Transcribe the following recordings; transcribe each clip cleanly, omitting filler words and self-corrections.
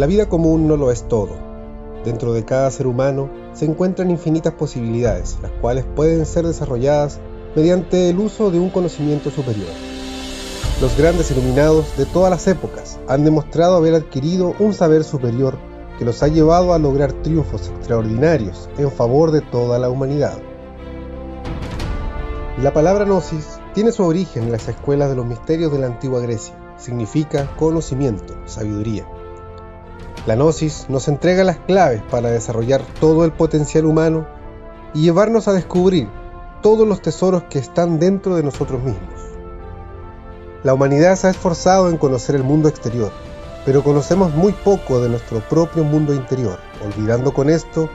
La vida común no lo es todo. Dentro de cada ser humano se encuentran infinitas posibilidades, las cuales pueden ser desarrolladas mediante el uso de un conocimiento superior. Los grandes iluminados de todas las épocas han demostrado haber adquirido un saber superior que los ha llevado a lograr triunfos extraordinarios en favor de toda la humanidad. La palabra gnosis tiene su origen en las escuelas de los misterios de la antigua Grecia. Significa conocimiento, sabiduría. La gnosis nos entrega las claves para desarrollar todo el potencial humano y llevarnos a descubrir todos los tesoros que están dentro de nosotros mismos. La humanidad se ha esforzado en conocer el mundo exterior, pero conocemos muy poco de nuestro propio mundo interior, olvidando con esto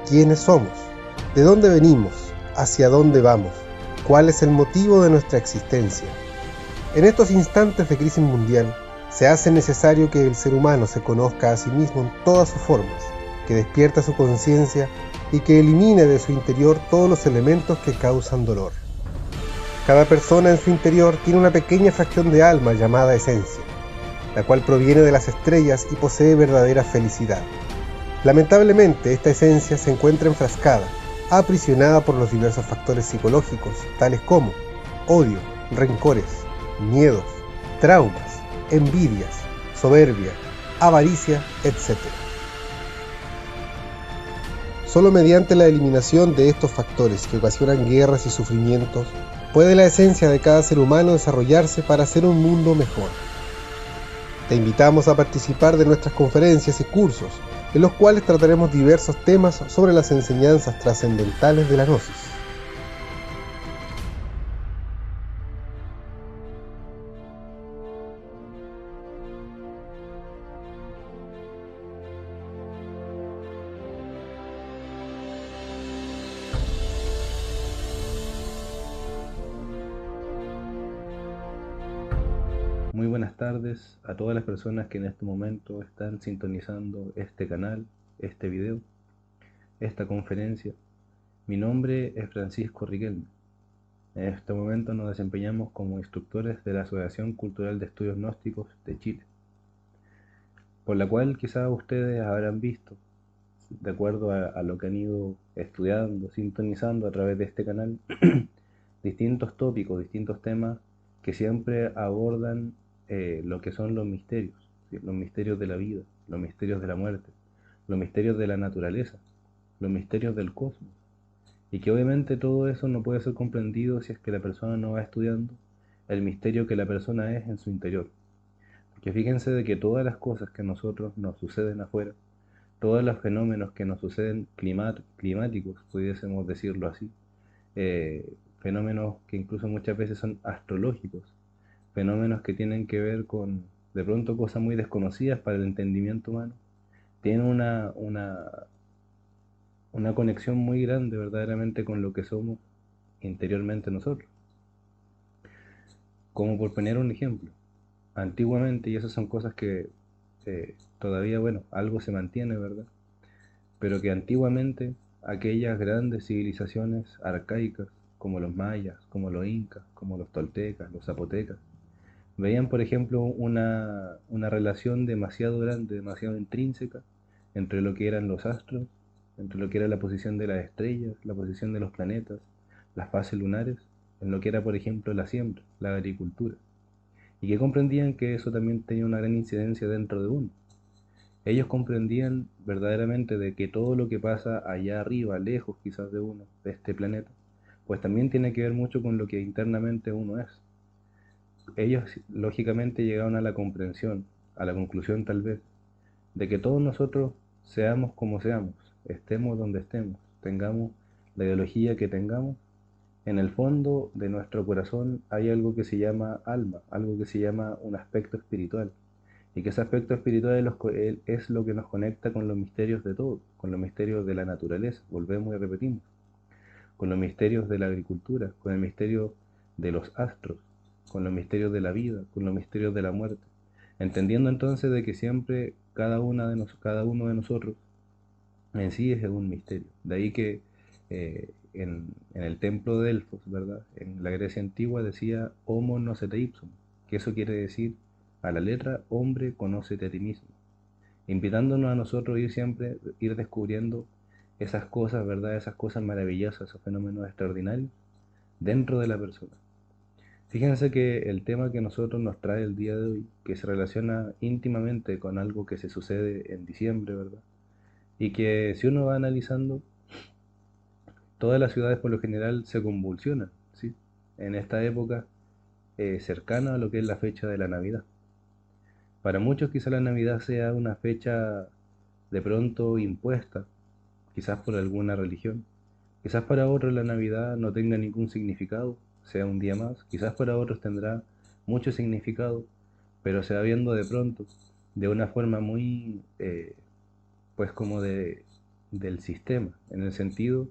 quiénes somos, de dónde venimos, hacia dónde vamos, cuál es el motivo de nuestra existencia. En estos instantes de crisis mundial, se hace necesario que el ser humano se conozca a sí mismo en todas sus formas, que despierta su conciencia y que elimine de su interior todos los elementos que causan dolor. Cada persona en su interior tiene una pequeña fracción de alma llamada esencia, la cual proviene de las estrellas y posee verdadera felicidad. Lamentablemente, esta esencia se encuentra enfrascada, aprisionada por los diversos factores psicológicos, tales como odio, rencores, miedos, traumas, envidias, soberbia, avaricia, etc. Solo mediante la eliminación de estos factores que ocasionan guerras y sufrimientos, puede la esencia de cada ser humano desarrollarse para hacer un mundo mejor. Te invitamos a participar de nuestras conferencias y cursos, en los cuales trataremos diversos temas sobre las enseñanzas trascendentales de la gnosis. Muy buenas tardes a todas las personas que en este momento están sintonizando este canal, este video, esta conferencia. Mi nombre es Francisco Riquelme. En este momento nos desempeñamos como instructores de la Asociación Cultural de Estudios Gnósticos de Chile, por la cual quizás ustedes habrán visto, de acuerdo a lo que han ido estudiando, sintonizando a través de este canal, distintos tópicos, distintos temas que siempre abordan lo que son los misterios, ¿sí? Los misterios de la vida, los misterios de la muerte, los misterios de la naturaleza, los misterios del cosmos. Y que obviamente todo eso no puede ser comprendido si es que la persona no va estudiando el misterio que la persona es en su interior. Porque fíjense de que todas las cosas que a nosotros nos suceden afuera, todos los fenómenos que nos suceden climáticos, pudiésemos decirlo así, fenómenos que incluso muchas veces son astrológicos, fenómenos que tienen que ver con de pronto cosas muy desconocidas para el entendimiento humano, tienen una conexión muy grande verdaderamente con lo que somos interiormente nosotros. Como por poner un ejemplo, antiguamente, y esas son cosas que todavía, bueno, algo se mantiene, ¿verdad? Pero que antiguamente aquellas grandes civilizaciones arcaicas, como los mayas, como los incas, como los toltecas, los zapotecas, veían, por ejemplo, una relación demasiado grande, demasiado intrínseca entre lo que eran los astros, entre lo que era la posición de las estrellas, la posición de los planetas, las fases lunares, en lo que era, por ejemplo, la siembra, la agricultura, y que comprendían que eso también tenía una gran incidencia dentro de uno. Ellos comprendían verdaderamente de que todo lo que pasa allá arriba, lejos quizás de uno, de este planeta, pues también tiene que ver mucho con lo que internamente uno es. Ellos lógicamente llegaron a la comprensión, a la conclusión tal vez, de que todos nosotros seamos como seamos, estemos donde estemos, tengamos la ideología que tengamos, en el fondo de nuestro corazón hay algo que se llama alma, algo que se llama un aspecto espiritual, y que ese aspecto espiritual es lo que nos conecta con los misterios de todo, con los misterios de la naturaleza, volvemos y repetimos, con los misterios de la agricultura, con el misterio de los astros, con los misterios de la vida, con los misterios de la muerte, entendiendo entonces de que siempre cada uno de nosotros en sí es un misterio. De ahí que en el templo de Delfos, ¿verdad? En la Grecia antigua decía Homo nocete ipsum, que eso quiere decir a la letra hombre conócete a ti mismo. invitándonos a nosotros a ir siempre, ir descubriendo esas cosas, ¿verdad? Esas cosas maravillosas, esos fenómenos extraordinarios dentro de la persona. Fíjense que el tema que nosotros nos trae el día de hoy, que se relaciona íntimamente con algo que se sucede en diciembre, ¿verdad? Y que si uno va analizando, todas las ciudades por lo general se convulsionan, ¿sí? En esta época cercana a lo que es la fecha de la Navidad. Para muchos quizá la Navidad sea una fecha de pronto impuesta, quizás por alguna religión. Quizás para otros la Navidad no tenga ningún significado, sea un día más. Quizás para otros tendrá mucho significado, pero se va viendo de pronto, de una forma muy, pues como del sistema, en el sentido,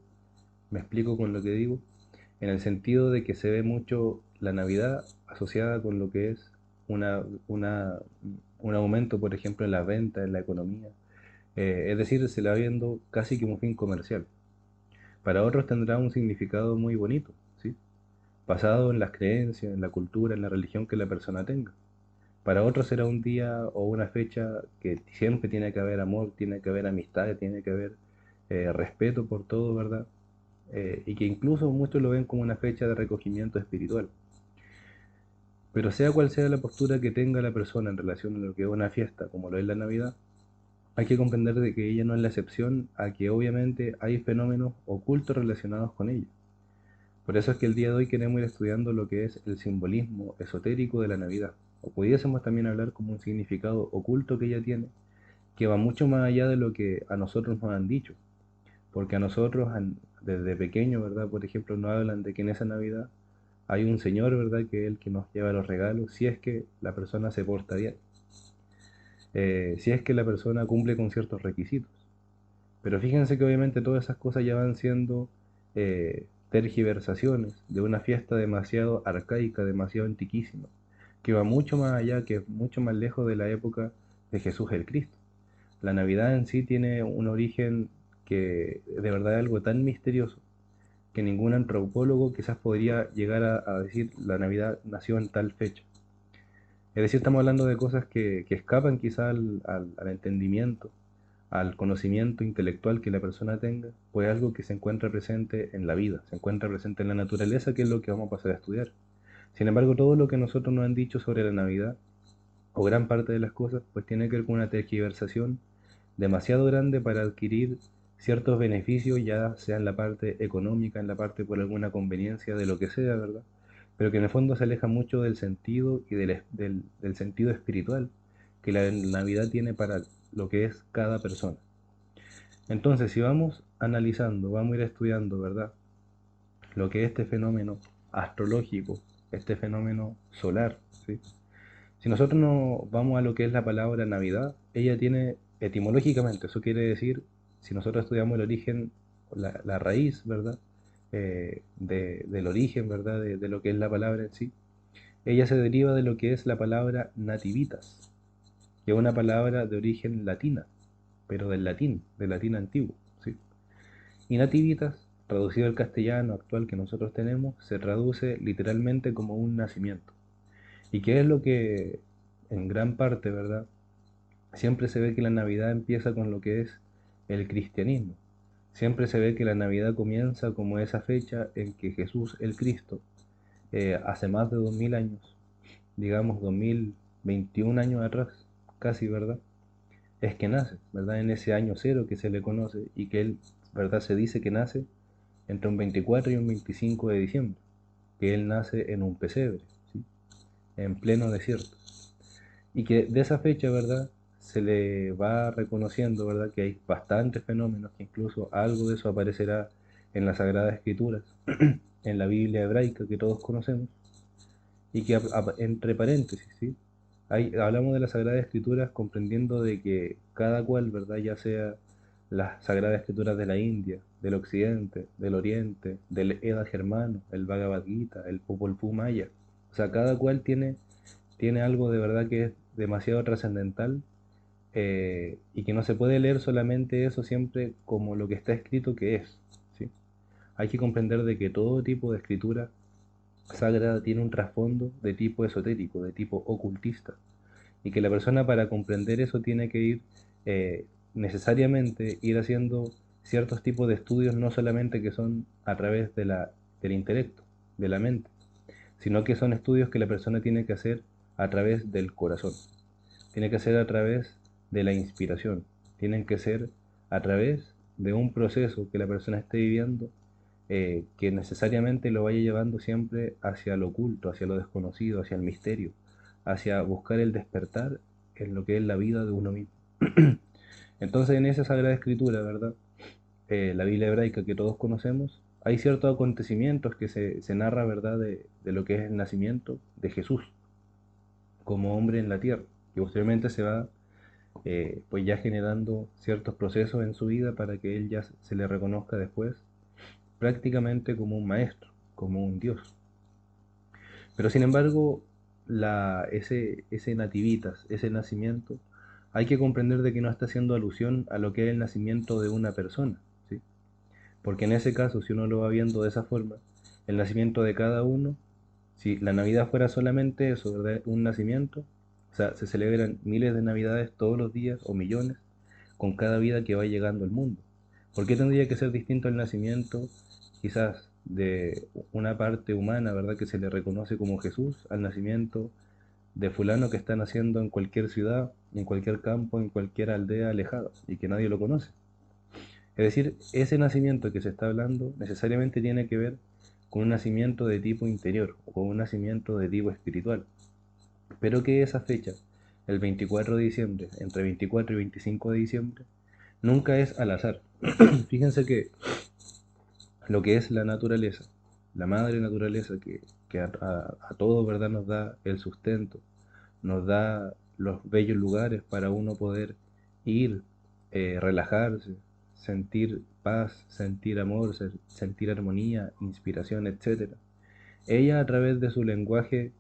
me explico con lo que digo, en el sentido de que se ve mucho la Navidad asociada con lo que es una, una- un aumento, por ejemplo, en las ventas, en la economía. Es decir, se la va viendo casi como un fin comercial. Para otros tendrá un significado muy bonito, ¿sí? Basado en las creencias, en la cultura, en la religión que la persona tenga. Para otros será un día o una fecha que siempre tiene que haber amor, tiene que haber amistad, tiene que haber respeto por todo, ¿verdad? Y que incluso muchos lo ven como una fecha de recogimiento espiritual. Pero sea cual sea la postura que tenga la persona en relación a lo que es una fiesta, como lo es la Navidad, hay que comprender de que ella no es la excepción a que obviamente hay fenómenos ocultos relacionados con ella. Por eso es que el día de hoy queremos ir estudiando lo que es el simbolismo esotérico de la Navidad, o pudiésemos también hablar como un significado oculto que ella tiene, que va mucho más allá de lo que a nosotros nos han dicho, porque a nosotros desde pequeño, ¿verdad? Por ejemplo, nos hablan de que en esa Navidad hay un señor, ¿verdad? Que es el que nos lleva los regalos, si es que la persona se porta bien, si es que la persona cumple con ciertos requisitos. Pero fíjense que obviamente todas esas cosas ya van siendo tergiversaciones de una fiesta demasiado arcaica, demasiado antiquísima, que va mucho más allá, que es mucho más lejos de la época de Jesús el Cristo. La Navidad en sí tiene un origen que de verdad es algo tan misterioso que ningún antropólogo quizás podría llegar a decir la Navidad nació en tal fecha. Es decir, estamos hablando de cosas que escapan quizás al entendimiento, al conocimiento intelectual que la persona tenga, pues algo que se encuentra presente en la vida, se encuentra presente en la naturaleza, que es lo que vamos a pasar a estudiar. Sin embargo, todo lo que nosotros nos han dicho sobre la Navidad, o gran parte de las cosas, pues tiene que ver con una tergiversación demasiado grande para adquirir ciertos beneficios, ya sea en la parte económica, en la parte por alguna conveniencia, de lo que sea, ¿verdad? Pero que en el fondo se aleja mucho del sentido y del sentido espiritual que la Navidad tiene para lo que es cada persona. Entonces, si vamos analizando, vamos a ir estudiando, ¿verdad? Lo que es este fenómeno astrológico, este fenómeno solar, ¿sí? Si nosotros no vamos a lo que es la palabra Navidad, ella tiene etimológicamente, eso quiere decir, si nosotros estudiamos el origen, la raíz, ¿verdad? Del origen, ¿verdad? De lo que es la palabra en sí, ella se deriva de lo que es la palabra nativitas, que es una palabra de origen latina, pero del latín antiguo, ¿sí? Y nativitas, traducido al castellano actual que nosotros tenemos, se traduce literalmente como un nacimiento. ¿Y qué es lo que en gran parte, verdad? Siempre se ve que la Navidad empieza con lo que es el cristianismo. Siempre se ve que la Navidad comienza como esa fecha en que Jesús el Cristo, hace más de 2000 años, digamos 2021 años atrás, casi, ¿verdad? Es que nace, ¿verdad? En ese año cero que se le conoce y que él, ¿verdad? Se dice que nace entre un 24 y un 25 de diciembre, que él nace en un pesebre, ¿sí? En pleno desierto. Y que de esa fecha, ¿verdad? Se le va reconociendo, ¿verdad? Que hay bastantes fenómenos, que incluso algo de eso aparecerá en las Sagradas Escrituras, en la Biblia hebraica que todos conocemos, y que entre paréntesis, ¿sí? Hablamos de las Sagradas Escrituras comprendiendo de que cada cual, ¿verdad? Ya sea las Sagradas Escrituras de la India, del Occidente, del Oriente, del Eda germano, el Bhagavad Gita, el Popol Vuh maya. O sea, cada cual tiene algo de verdad que es demasiado trascendental, y que no se puede leer solamente eso siempre como lo que está escrito que es, ¿sí? Hay que comprender de que todo tipo de escritura sagrada tiene un trasfondo de tipo esotérico, de tipo ocultista, y que la persona para comprender eso tiene que ir necesariamente ir haciendo ciertos tipos de estudios, no solamente que son a través del intelecto, de la mente, sino que son estudios que la persona tiene que hacer a través del corazón, tiene que ser a través de la inspiración, tienen que ser a través de un proceso que la persona esté viviendo, que necesariamente lo vaya llevando siempre hacia lo oculto, hacia lo desconocido, hacia el misterio, hacia buscar el despertar en lo que es la vida de uno mismo. Entonces, en esa Sagrada Escritura, ¿verdad? La Biblia hebraica que todos conocemos, hay ciertos acontecimientos que se narra, ¿verdad?, de lo que es el nacimiento de Jesús como hombre en la tierra, que posteriormente se va pues ya generando ciertos procesos en su vida para que él ya se le reconozca después prácticamente como un maestro, como un Dios. Pero sin embargo, ese nativitas, ese nacimiento, hay que comprender de que no está haciendo alusión a lo que es el nacimiento de una persona, ¿sí? Porque en ese caso, si uno lo va viendo de esa forma, el nacimiento de cada uno, si la Navidad fuera solamente eso, ¿verdad? Un nacimiento, o sea, se celebran miles de Navidades todos los días o millones con cada vida que va llegando al mundo. ¿Por qué tendría que ser distinto el nacimiento, quizás, de una parte humana, ¿verdad?, que se le reconoce como Jesús, al nacimiento de fulano que está naciendo en cualquier ciudad, en cualquier campo, en cualquier aldea alejada y que nadie lo conoce? Es decir, ese nacimiento que se está hablando necesariamente tiene que ver con un nacimiento de tipo interior o con un nacimiento de tipo espiritual. Pero que esa fecha, el 24 de diciembre, entre 24 y 25 de diciembre, nunca es al azar. Fíjense que lo que es la naturaleza, la madre naturaleza que a todos, ¿verdad?, nos da el sustento, nos da los bellos lugares para uno poder ir, relajarse, sentir paz, sentir amor, sentir armonía, inspiración, etcétera. Ella a través de su lenguaje,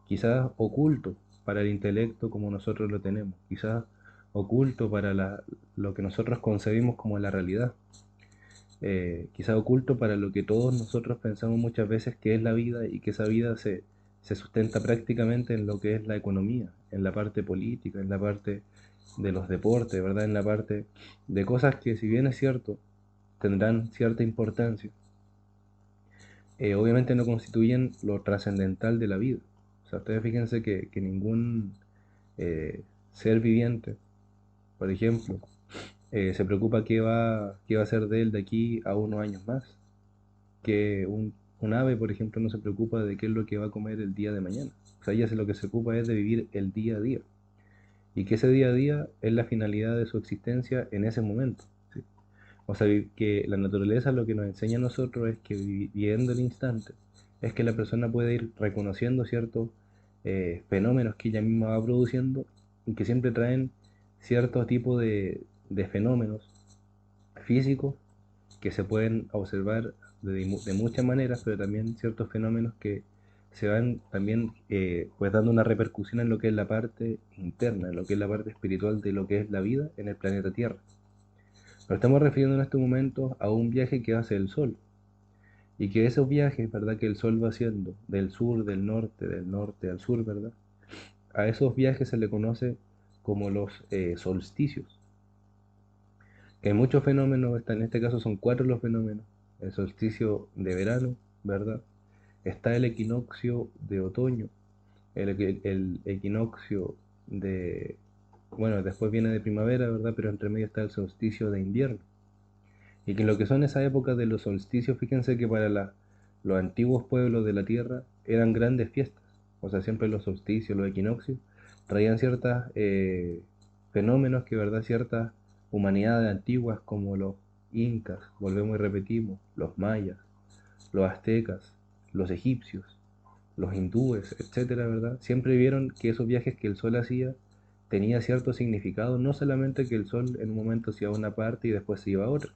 quizás oculto para el intelecto como nosotros lo tenemos, quizás oculto para lo que nosotros concebimos como la realidad, quizás oculto para lo que todos nosotros pensamos muchas veces que es la vida y que esa vida se sustenta prácticamente en lo que es la economía, en la parte política, en la parte de los deportes, ¿verdad? En la parte de cosas que, si bien es cierto, tendrán cierta importancia, obviamente no constituyen lo trascendental de la vida. O sea, ustedes fíjense que ningún ser viviente, por ejemplo, se preocupa qué va a ser de él de aquí a unos años más. Que un ave, por ejemplo, no se preocupa de qué es lo que va a comer el día de mañana. O sea, ella lo que se ocupa es de vivir el día a día. Y que ese día a día es la finalidad de su existencia en ese momento, ¿sí? O sea, que la naturaleza lo que nos enseña a nosotros es que viviendo el instante, es que la persona puede ir reconociendo ciertos fenómenos que ella misma va produciendo y que siempre traen cierto tipo de fenómenos físicos que se pueden observar de muchas maneras, pero también ciertos fenómenos que se van también pues dando una repercusión en lo que es la parte interna, en lo que es la parte espiritual de lo que es la vida en el planeta Tierra. Nos estamos refiriendo en este momento a un viaje que hace el Sol, y que esos viajes, ¿verdad?, que el Sol va haciendo del sur, del norte al sur, ¿verdad? A esos viajes se le conoce como los solsticios. Que hay muchos fenómenos, en este caso son cuatro los fenómenos. El solsticio de verano, ¿verdad? Está el equinoccio de otoño, el equinoccio de, bueno, después viene de primavera, ¿verdad? Pero entre medio está el solsticio de invierno. Y que lo que son esas épocas de los solsticios, fíjense que para los antiguos pueblos de la tierra eran grandes fiestas. O sea, siempre los solsticios, los equinoccios, traían ciertos fenómenos que, ¿verdad?, ciertas humanidades antiguas como los incas, volvemos y repetimos, los mayas, los aztecas, los egipcios, los hindúes, etcétera, ¿verdad? Siempre vieron que esos viajes que el sol hacía tenía cierto significado, no solamente que el sol en un momento se iba a una parte y después se iba a otra,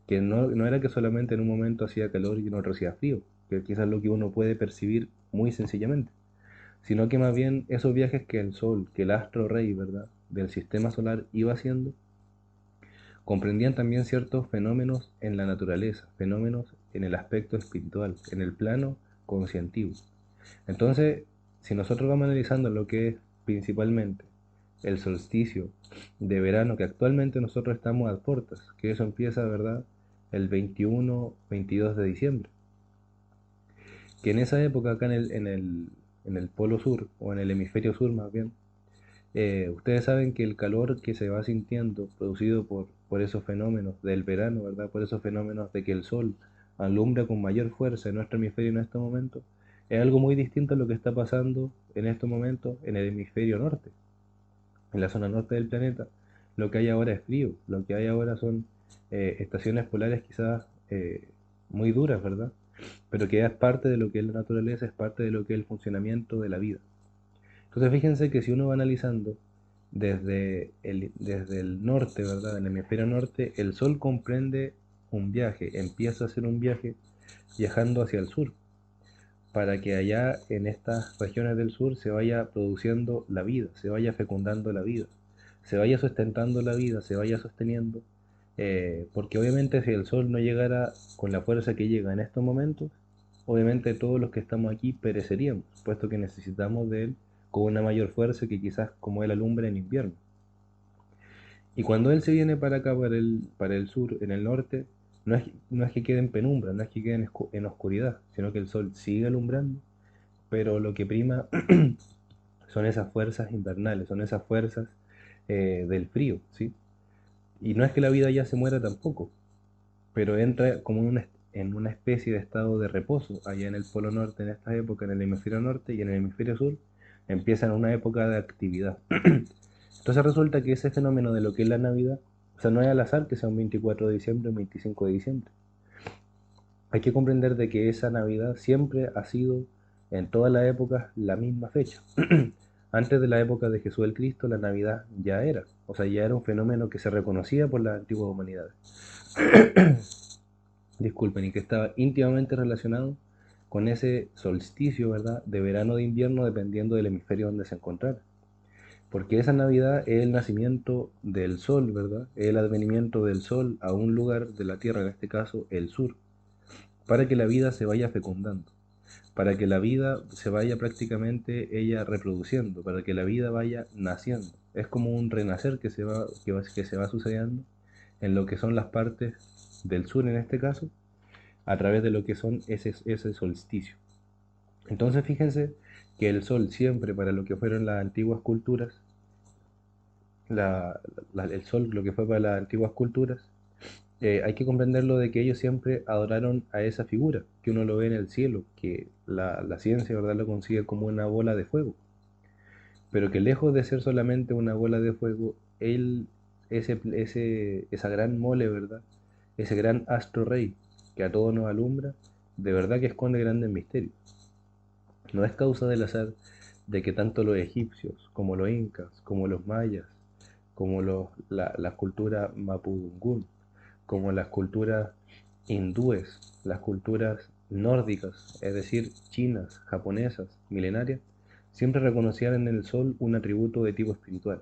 que no era que solamente en un momento hacía calor y en otro hacía frío, que quizás lo que uno puede percibir muy sencillamente, sino que más bien esos viajes que el sol, que el astro rey, ¿verdad?, del sistema solar iba haciendo, comprendían también ciertos fenómenos en la naturaleza, fenómenos en el aspecto espiritual, en el plano conscientivo. Entonces, si nosotros vamos analizando lo que es principalmente el solsticio de verano, que actualmente nosotros estamos a puertas, que eso empieza, ¿verdad?, el 21-22 de diciembre. Que en esa época acá en el polo sur, o en el hemisferio sur más bien, ustedes saben que el calor que se va sintiendo, producido por esos fenómenos del verano, ¿verdad? Por esos fenómenos de que el sol alumbra con mayor fuerza en nuestro hemisferio en estos momentos, es algo muy distinto a lo que está pasando en estos momentos en el hemisferio norte, en la zona norte del planeta. Lo que hay ahora es frío, lo que hay ahora son estaciones polares quizás muy duras, ¿verdad? Pero que es parte de lo que es la naturaleza, es parte de lo que es el funcionamiento de la vida. Entonces fíjense que si uno va analizando desde el norte, ¿verdad? En el hemisferio norte, el Sol comprende un viaje, empieza a hacer un viaje viajando hacia el sur, para que allá en estas regiones del sur se vaya produciendo la vida, se vaya fecundando la vida, se vaya sustentando la vida, se vaya sosteniendo, porque obviamente si el Sol no llegara con la fuerza que llega en estos momentos, obviamente todos los que estamos aquí pereceríamos, puesto que necesitamos de él con una mayor fuerza que quizás como él alumbra en invierno. Y cuando él se viene para acá, para el sur, en el norte, no es que quede en penumbra, no es que quede en oscuridad, sino que el sol sigue alumbrando, pero lo que prima son esas fuerzas invernales, son esas fuerzas del frío, ¿sí? Y no es que la vida ya se muera tampoco, pero entra como en una especie de estado de reposo allá en el Polo Norte en esta época, en el hemisferio norte, y en el hemisferio sur empiezan una época de actividad. Entonces resulta que ese fenómeno de lo que es la Navidad, o sea, no es al azar que sea un 24 de diciembre, un 25 de diciembre. Hay que comprender de que esa Navidad siempre ha sido en todas las épocas la misma fecha. Antes de la época de Jesús el Cristo, la Navidad ya era, o sea, ya era un fenómeno que se reconocía por las antiguas humanidades. Disculpen, y que estaba íntimamente relacionado con ese solsticio, ¿verdad?, de verano o de invierno, dependiendo del hemisferio donde se encontrara. Porque esa Navidad es el nacimiento del sol, ¿verdad? Es el advenimiento del sol a un lugar de la Tierra, en este caso el sur, para que la vida se vaya fecundando, para que la vida se vaya prácticamente ella reproduciendo, para que la vida vaya naciendo. Es como un renacer que se va sucediendo en lo que son las partes del sur en este caso, a través de lo que son ese solsticio. Entonces fíjense que el sol siempre para lo que fueron las antiguas culturas, el sol lo que fue para las antiguas culturas, hay que comprenderlo de que ellos siempre adoraron a esa figura, que uno lo ve en el cielo, que la ciencia, ¿verdad?, lo consigue como una bola de fuego, pero que lejos de ser solamente una bola de fuego, esa gran mole, ¿verdad?, ese gran astro rey que a todos nos alumbra, de verdad que esconde grandes misterios. No es causa del azar de que tanto los egipcios, como los incas, como los mayas, como las culturas mapudungún, como las culturas hindúes, las culturas nórdicas, es decir, chinas, japonesas, milenarias, siempre reconocían en el sol un atributo de tipo espiritual.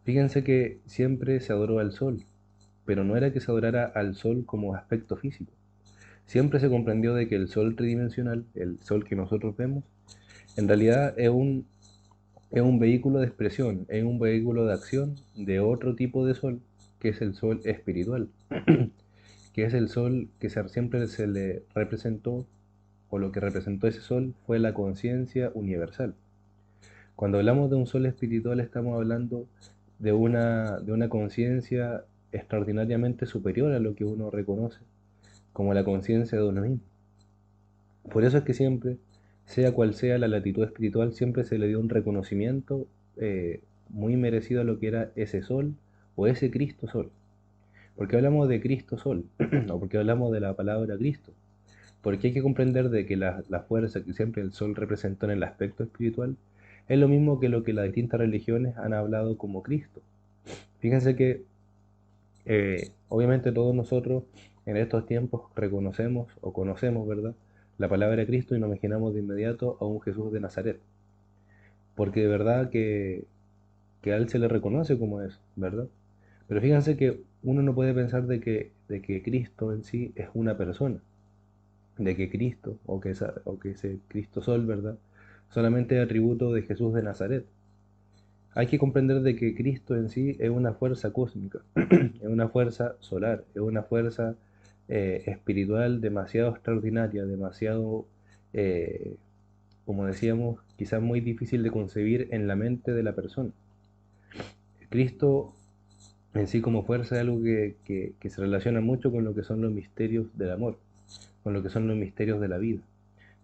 Fíjense que siempre se adoró al sol, pero no era que se adorara al sol como aspecto físico. Siempre se comprendió de que el sol tridimensional, el sol que nosotros vemos, en realidad es un vehículo de expresión, es un vehículo de acción de otro tipo de sol, que es el sol espiritual, que es el sol que siempre se le representó, o lo que representó ese sol fue la conciencia universal. Cuando hablamos de un sol espiritual estamos hablando de una conciencia extraordinariamente superior a lo que uno reconoce como la conciencia de uno mismo. Por eso es que siempre, sea cual sea la latitud espiritual, siempre se le dio un reconocimiento muy merecido a lo que era ese sol o ese Cristo Sol. ¿Por qué hablamos de Cristo Sol? ¿O por qué hablamos de la palabra Cristo? Porque hay que comprender de que la fuerza que siempre el sol representó en el aspecto espiritual es lo mismo que lo que las distintas religiones han hablado como Cristo. Fíjense que obviamente todos nosotros en estos tiempos reconocemos o conocemos, ¿verdad?, la palabra Cristo y nos imaginamos de inmediato a un Jesús de Nazaret. Porque de verdad que a él se le reconoce como eso, ¿verdad? Pero fíjense que uno no puede pensar de que Cristo en sí es una persona, de que Cristo o que ese Cristo Sol, ¿verdad?, solamente es atributo de Jesús de Nazaret. Hay que comprender de que Cristo en sí es una fuerza cósmica, es una fuerza solar, es una fuerza espiritual demasiado extraordinaria, demasiado, eh, como decíamos, quizás muy difícil de concebir en la mente de la persona. Cristo en sí como fuerza es algo que se relaciona mucho con lo que son los misterios del amor, con lo que son los misterios de la vida,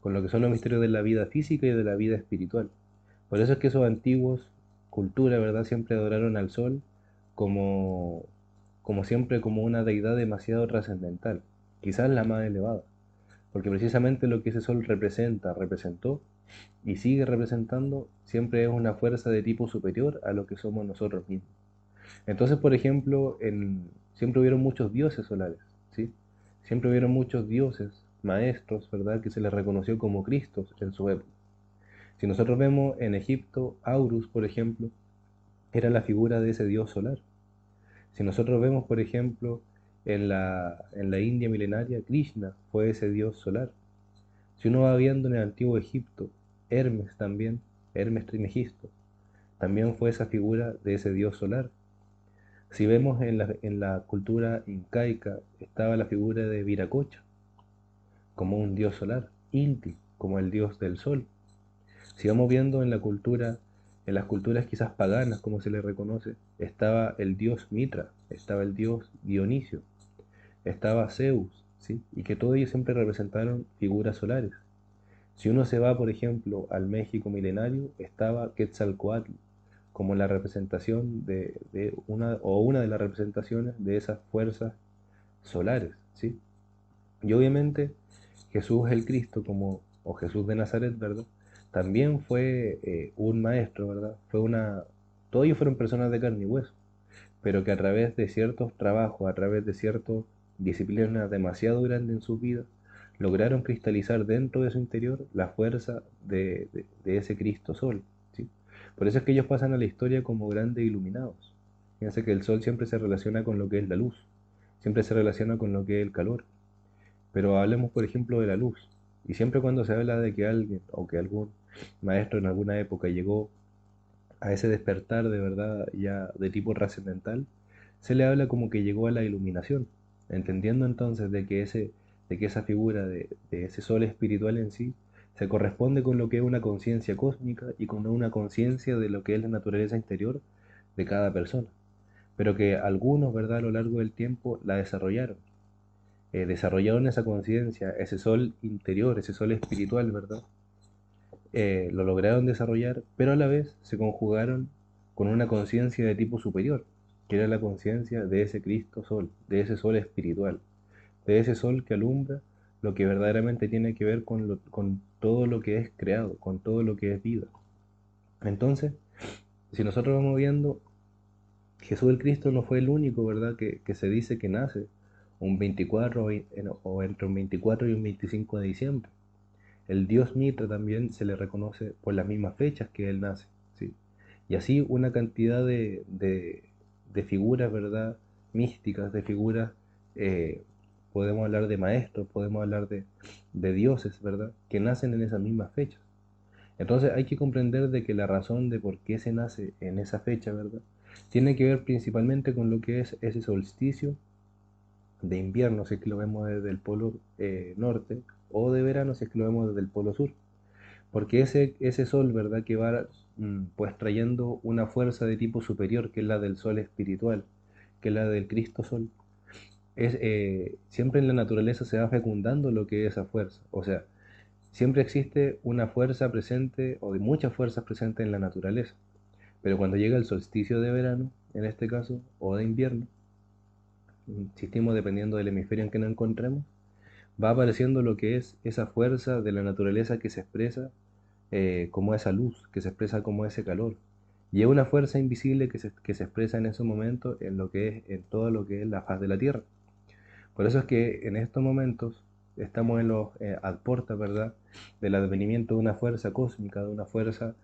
con lo que son los misterios de la vida física y de la vida espiritual. Por eso es que esos antiguos culturas, ¿verdad? Siempre adoraron al sol como, como siempre, como una deidad demasiado trascendental, quizás la más elevada, porque precisamente lo que ese sol representa, representó y sigue representando, siempre es una fuerza de tipo superior a lo que somos nosotros mismos. Entonces, por ejemplo, siempre hubieron muchos dioses solares, ¿sí? Siempre hubieron muchos dioses, maestros, ¿verdad? Que se les reconoció como Cristos en su época. Si nosotros vemos en Egipto, Horus, por ejemplo, era la figura de ese dios solar. Si nosotros vemos, por ejemplo, en la India milenaria, Krishna fue ese dios solar. Si uno va viendo en el antiguo Egipto, Hermes también, Hermes Trismegisto, también fue esa figura de ese dios solar. Si vemos en la cultura incaica, estaba la figura de Viracocha, como un dios solar, Inti, como el dios del sol. Si vamos viendo en las culturas quizás paganas, como se le reconoce, estaba el dios Mitra, estaba el dios Dionisio, estaba Zeus, ¿sí? Y que todos ellos siempre representaron figuras solares. Si uno se va, por ejemplo, al México milenario, estaba Quetzalcoatl como la representación de una de las representaciones de esas fuerzas solares, ¿sí? Y obviamente Jesús el Cristo, o Jesús de Nazaret, ¿verdad? También fue un maestro, ¿verdad? Todos ellos fueron personas de carne y hueso, pero que a través de ciertos trabajos, a través de ciertas disciplinas demasiado grandes en sus vidas, lograron cristalizar dentro de su interior la fuerza de ese Cristo Sol, ¿sí? Por eso es que ellos pasan a la historia como grandes iluminados. Fíjense que el sol siempre se relaciona con lo que es la luz, siempre se relaciona con lo que es el calor. Pero hablemos, por ejemplo, de la luz. Y siempre cuando se habla de que alguien o que algún maestro en alguna época llegó a ese despertar de verdad ya de tipo trascendental, se le habla como que llegó a la iluminación, entendiendo entonces de que esa figura de ese sol espiritual en sí se corresponde con lo que es una conciencia cósmica y con una conciencia de lo que es la naturaleza interior de cada persona, pero que algunos, ¿verdad?, a lo largo del tiempo la desarrollaron esa conciencia, ese sol interior, ese sol espiritual, ¿verdad? Lo lograron desarrollar, pero a la vez se conjugaron con una conciencia de tipo superior, que era la conciencia de ese Cristo Sol, de ese sol espiritual, de ese sol que alumbra lo que verdaderamente tiene que ver con todo lo que es creado, con todo lo que es vida. Entonces, si nosotros vamos viendo, Jesús el Cristo no fue el único, ¿verdad?, que se dice que nace un 24 o entre un 24 y un 25 de diciembre. El dios Mitra también se le reconoce por las mismas fechas que él nace, ¿sí? Y así una cantidad de figuras, ¿verdad?, místicas, de figuras, eh, podemos hablar de maestros, podemos hablar de dioses, ¿verdad?, que nacen en esas mismas fechas. Entonces hay que comprender de que la razón de por qué se nace en esa fecha, ¿verdad?, tiene que ver principalmente con lo que es ese solsticio de invierno, si es que lo vemos desde el polo norte, o de verano, si es que lo vemos desde el polo sur. Porque ese sol, ¿verdad?, que va pues trayendo una fuerza de tipo superior, que es la del sol espiritual, que es la del Cristo Sol, siempre en la naturaleza se va fecundando lo que es esa fuerza. O sea, siempre existe una fuerza presente, o de muchas fuerzas presentes en la naturaleza. Pero cuando llega el solsticio de verano, en este caso, o de invierno, insistimos dependiendo del hemisferio en que nos encontremos, va apareciendo lo que es esa fuerza de la naturaleza que se expresa como esa luz, que se expresa como ese calor. Y es una fuerza invisible que se expresa en esos momentos en todo lo que es la faz de la Tierra. Por eso es que en estos momentos estamos en los a puertas, ¿verdad?, del advenimiento de una fuerza cósmica, de una fuerza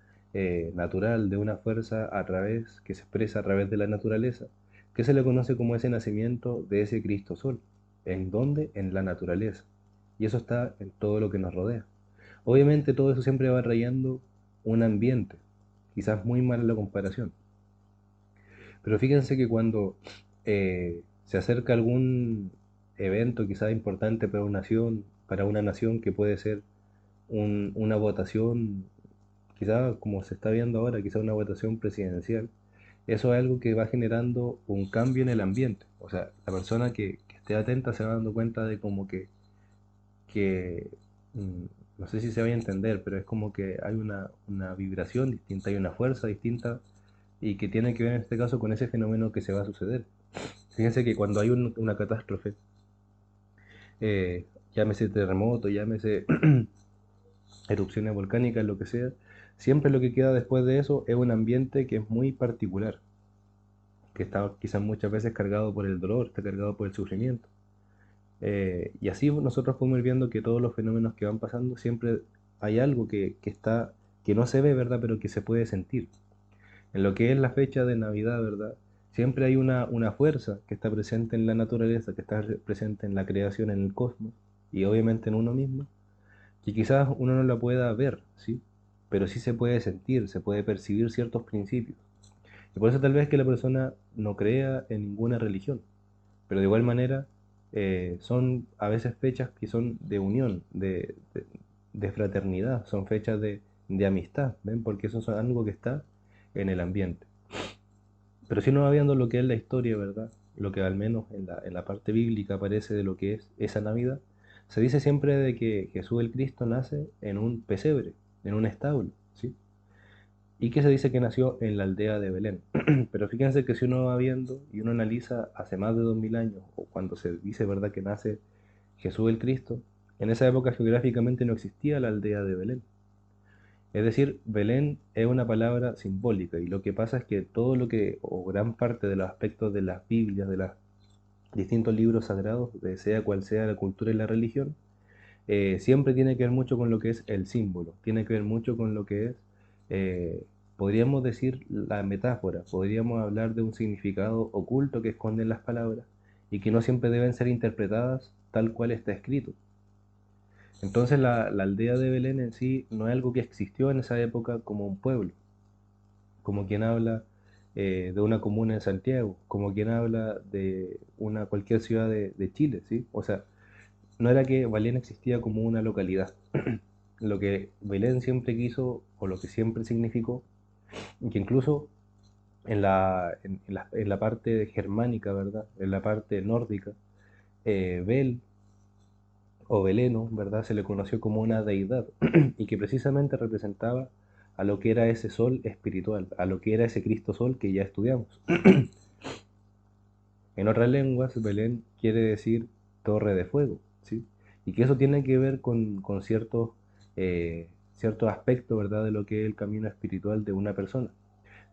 natural, de una fuerza que se expresa a través de la naturaleza, que se le conoce como ese nacimiento de ese Cristo Sol. ¿En dónde? En la naturaleza. Y eso está en todo lo que nos rodea. Obviamente todo eso siempre va trayendo un ambiente. quizás muy mala la comparación. Pero fíjense que cuando se acerca algún evento quizás importante para una nación que puede ser una votación, quizás como se está viendo ahora, quizás una votación presidencial, eso es algo que va generando un cambio en el ambiente. O sea, la persona que esté atenta se va dando cuenta de como que mm, no sé si se vaya a entender, pero es como que hay una vibración distinta, hay una fuerza distinta y que tiene que ver en este caso con ese fenómeno que se va a suceder. Fíjense que cuando hay una catástrofe, llámese terremoto, llámese erupciones volcánicas, lo que sea, siempre lo que queda después de eso es un ambiente que es muy particular, que está quizás muchas veces cargado por el dolor, está cargado por el sufrimiento. Y así nosotros podemos ir viendo que todos los fenómenos que van pasando, siempre hay algo que no se ve, ¿verdad? Pero que se puede sentir. En lo que es la fecha de Navidad, ¿verdad? Siempre hay una fuerza que está presente en la naturaleza, que está presente en la creación, en el cosmos, y obviamente en uno mismo, que quizás uno no la pueda ver, ¿sí? Pero sí se puede sentir, se puede percibir ciertos principios. Y por eso tal vez que la persona no crea en ninguna religión, pero de igual manera son a veces fechas que son de unión, de fraternidad, son fechas de amistad, ¿ven? Porque eso es algo que está en el ambiente. Pero si uno va viendo lo que es la historia, ¿verdad? Lo que al menos en la parte bíblica aparece de lo que es esa Navidad, se dice siempre de que Jesús el Cristo nace en un pesebre, en un establo, ¿sí? Y que se dice que nació en la aldea de Belén. Pero fíjense que si uno va viendo y uno analiza hace más de 2000 años, o cuando se dice, ¿verdad?, que nace Jesús el Cristo, en esa época geográficamente no existía la aldea de Belén. Es decir, Belén es una palabra simbólica y lo que pasa es que todo lo que, o gran parte de los aspectos de las Biblias, de los distintos libros sagrados, de sea cual sea la cultura y la religión, siempre tiene que ver mucho con lo que es el símbolo, tiene que ver mucho con lo que es, eh, podríamos decir, la metáfora, podríamos hablar de un significado oculto que esconden las palabras y que no siempre deben ser interpretadas tal cual está escrito. Entonces la aldea de Belén en sí no es algo que existió en esa época como un pueblo, como quien habla de una comuna en Santiago, como quien habla de una cualquier ciudad de Chile, ¿sí? O sea, no era que Belén existía como una localidad. Lo que Belén siempre quiso, o lo que siempre significó, y que incluso en la parte germánica, ¿verdad? En la parte nórdica, Bel o Beleno, ¿verdad? Se le conoció como una deidad y que precisamente representaba a lo que era ese sol espiritual, a lo que era ese Cristo Sol que ya estudiamos. En otras lenguas, Belén quiere decir torre de fuego, ¿sí? Y que eso tiene que ver con ciertos aspectos, ¿verdad?, de lo que es el camino espiritual de una persona.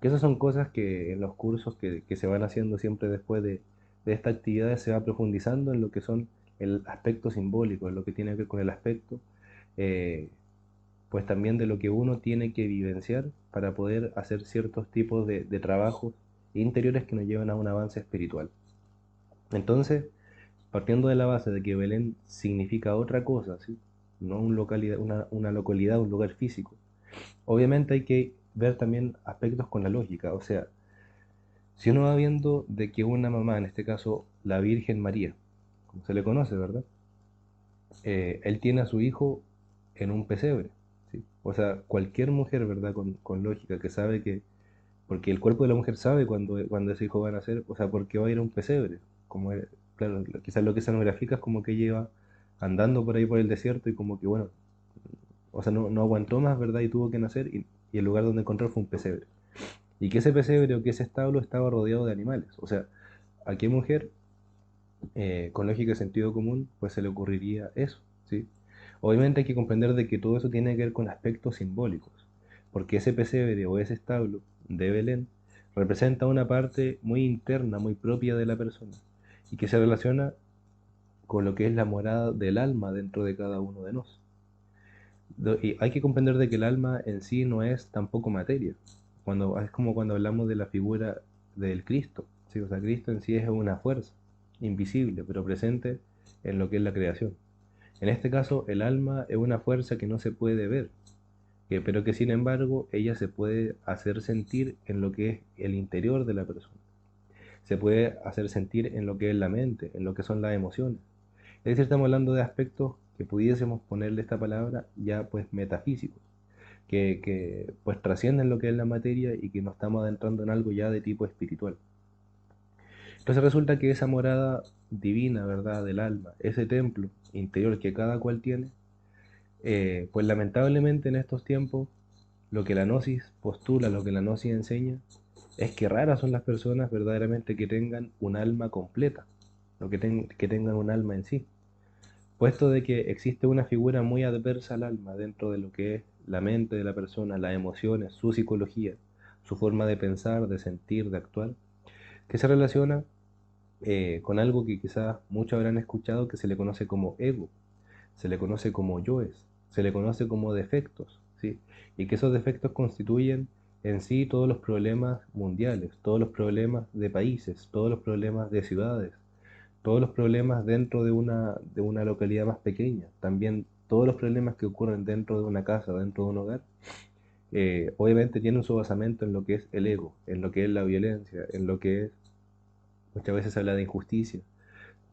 Que esas son cosas que en los cursos que se van haciendo siempre después de estas actividades se va profundizando en lo que son el aspecto simbólico, en lo que tiene que ver con el aspecto, eh, pues también de lo que uno tiene que vivenciar para poder hacer ciertos tipos de trabajos interiores que nos llevan a un avance espiritual. Entonces, partiendo de la base de que Belén significa otra cosa, ¿sí? No una localidad, un lugar físico, obviamente hay que ver también aspectos con la lógica. O sea, si uno va viendo de que una mamá, en este caso la Virgen María, como se le conoce, ¿verdad? Él tiene a su hijo en un pesebre, ¿sí? O sea, cualquier mujer, ¿verdad? Con lógica, que sabe que, porque el cuerpo de la mujer sabe cuando ese hijo va a nacer, o sea, porque va a ir a un pesebre. Como claro, quizás lo que se nos grafica es como que lleva andando por ahí por el desierto y como que, bueno, o sea, no aguantó más, ¿verdad? Y tuvo que nacer y el lugar donde encontró fue un pesebre. Y que ese pesebre o que ese establo estaba rodeado de animales. O sea, ¿a qué mujer con lógica y sentido común pues se le ocurriría eso? ¿Sí? Obviamente hay que comprender de que todo eso tiene que ver con aspectos simbólicos, porque ese pesebre o ese establo de Belén representa una parte muy interna, muy propia de la persona, y que se relaciona con lo que es la morada del alma dentro de cada uno de nosotros. Y hay que comprender de que el alma en sí no es tampoco materia. Es como cuando hablamos de la figura del Cristo, ¿sí? O sea, Cristo en sí es una fuerza invisible, pero presente en lo que es la creación. En este caso, el alma es una fuerza que no se puede ver, pero que sin embargo ella se puede hacer sentir en lo que es el interior de la persona, se puede hacer sentir en lo que es la mente, en lo que son las emociones. Es decir, estamos hablando de aspectos que pudiésemos ponerle esta palabra ya pues metafísicos, que pues trascienden lo que es la materia y que nos estamos adentrando en algo ya de tipo espiritual. Entonces resulta que esa morada divina, ¿verdad?, del alma, ese templo interior que cada cual tiene, pues lamentablemente en estos tiempos lo que la gnosis postula, lo que la gnosis enseña, es que raras son las personas verdaderamente que tengan un alma completa, que tengan un alma en sí, puesto de que existe una figura muy adversa al alma dentro de lo que es la mente de la persona, las emociones, su psicología, su forma de pensar, de sentir, de actuar, que se relaciona con algo que quizás muchos habrán escuchado que se le conoce como ego, se le conoce como yoes, se le conoce como defectos, ¿sí? Y que esos defectos constituyen en sí todos los problemas mundiales, todos los problemas de países, todos los problemas de ciudades, todos los problemas dentro de una localidad más pequeña, también todos los problemas que ocurren dentro de una casa, dentro de un hogar, obviamente tienen su basamento en lo que es el ego, en lo que es la violencia, en lo que es, muchas veces se habla de injusticia,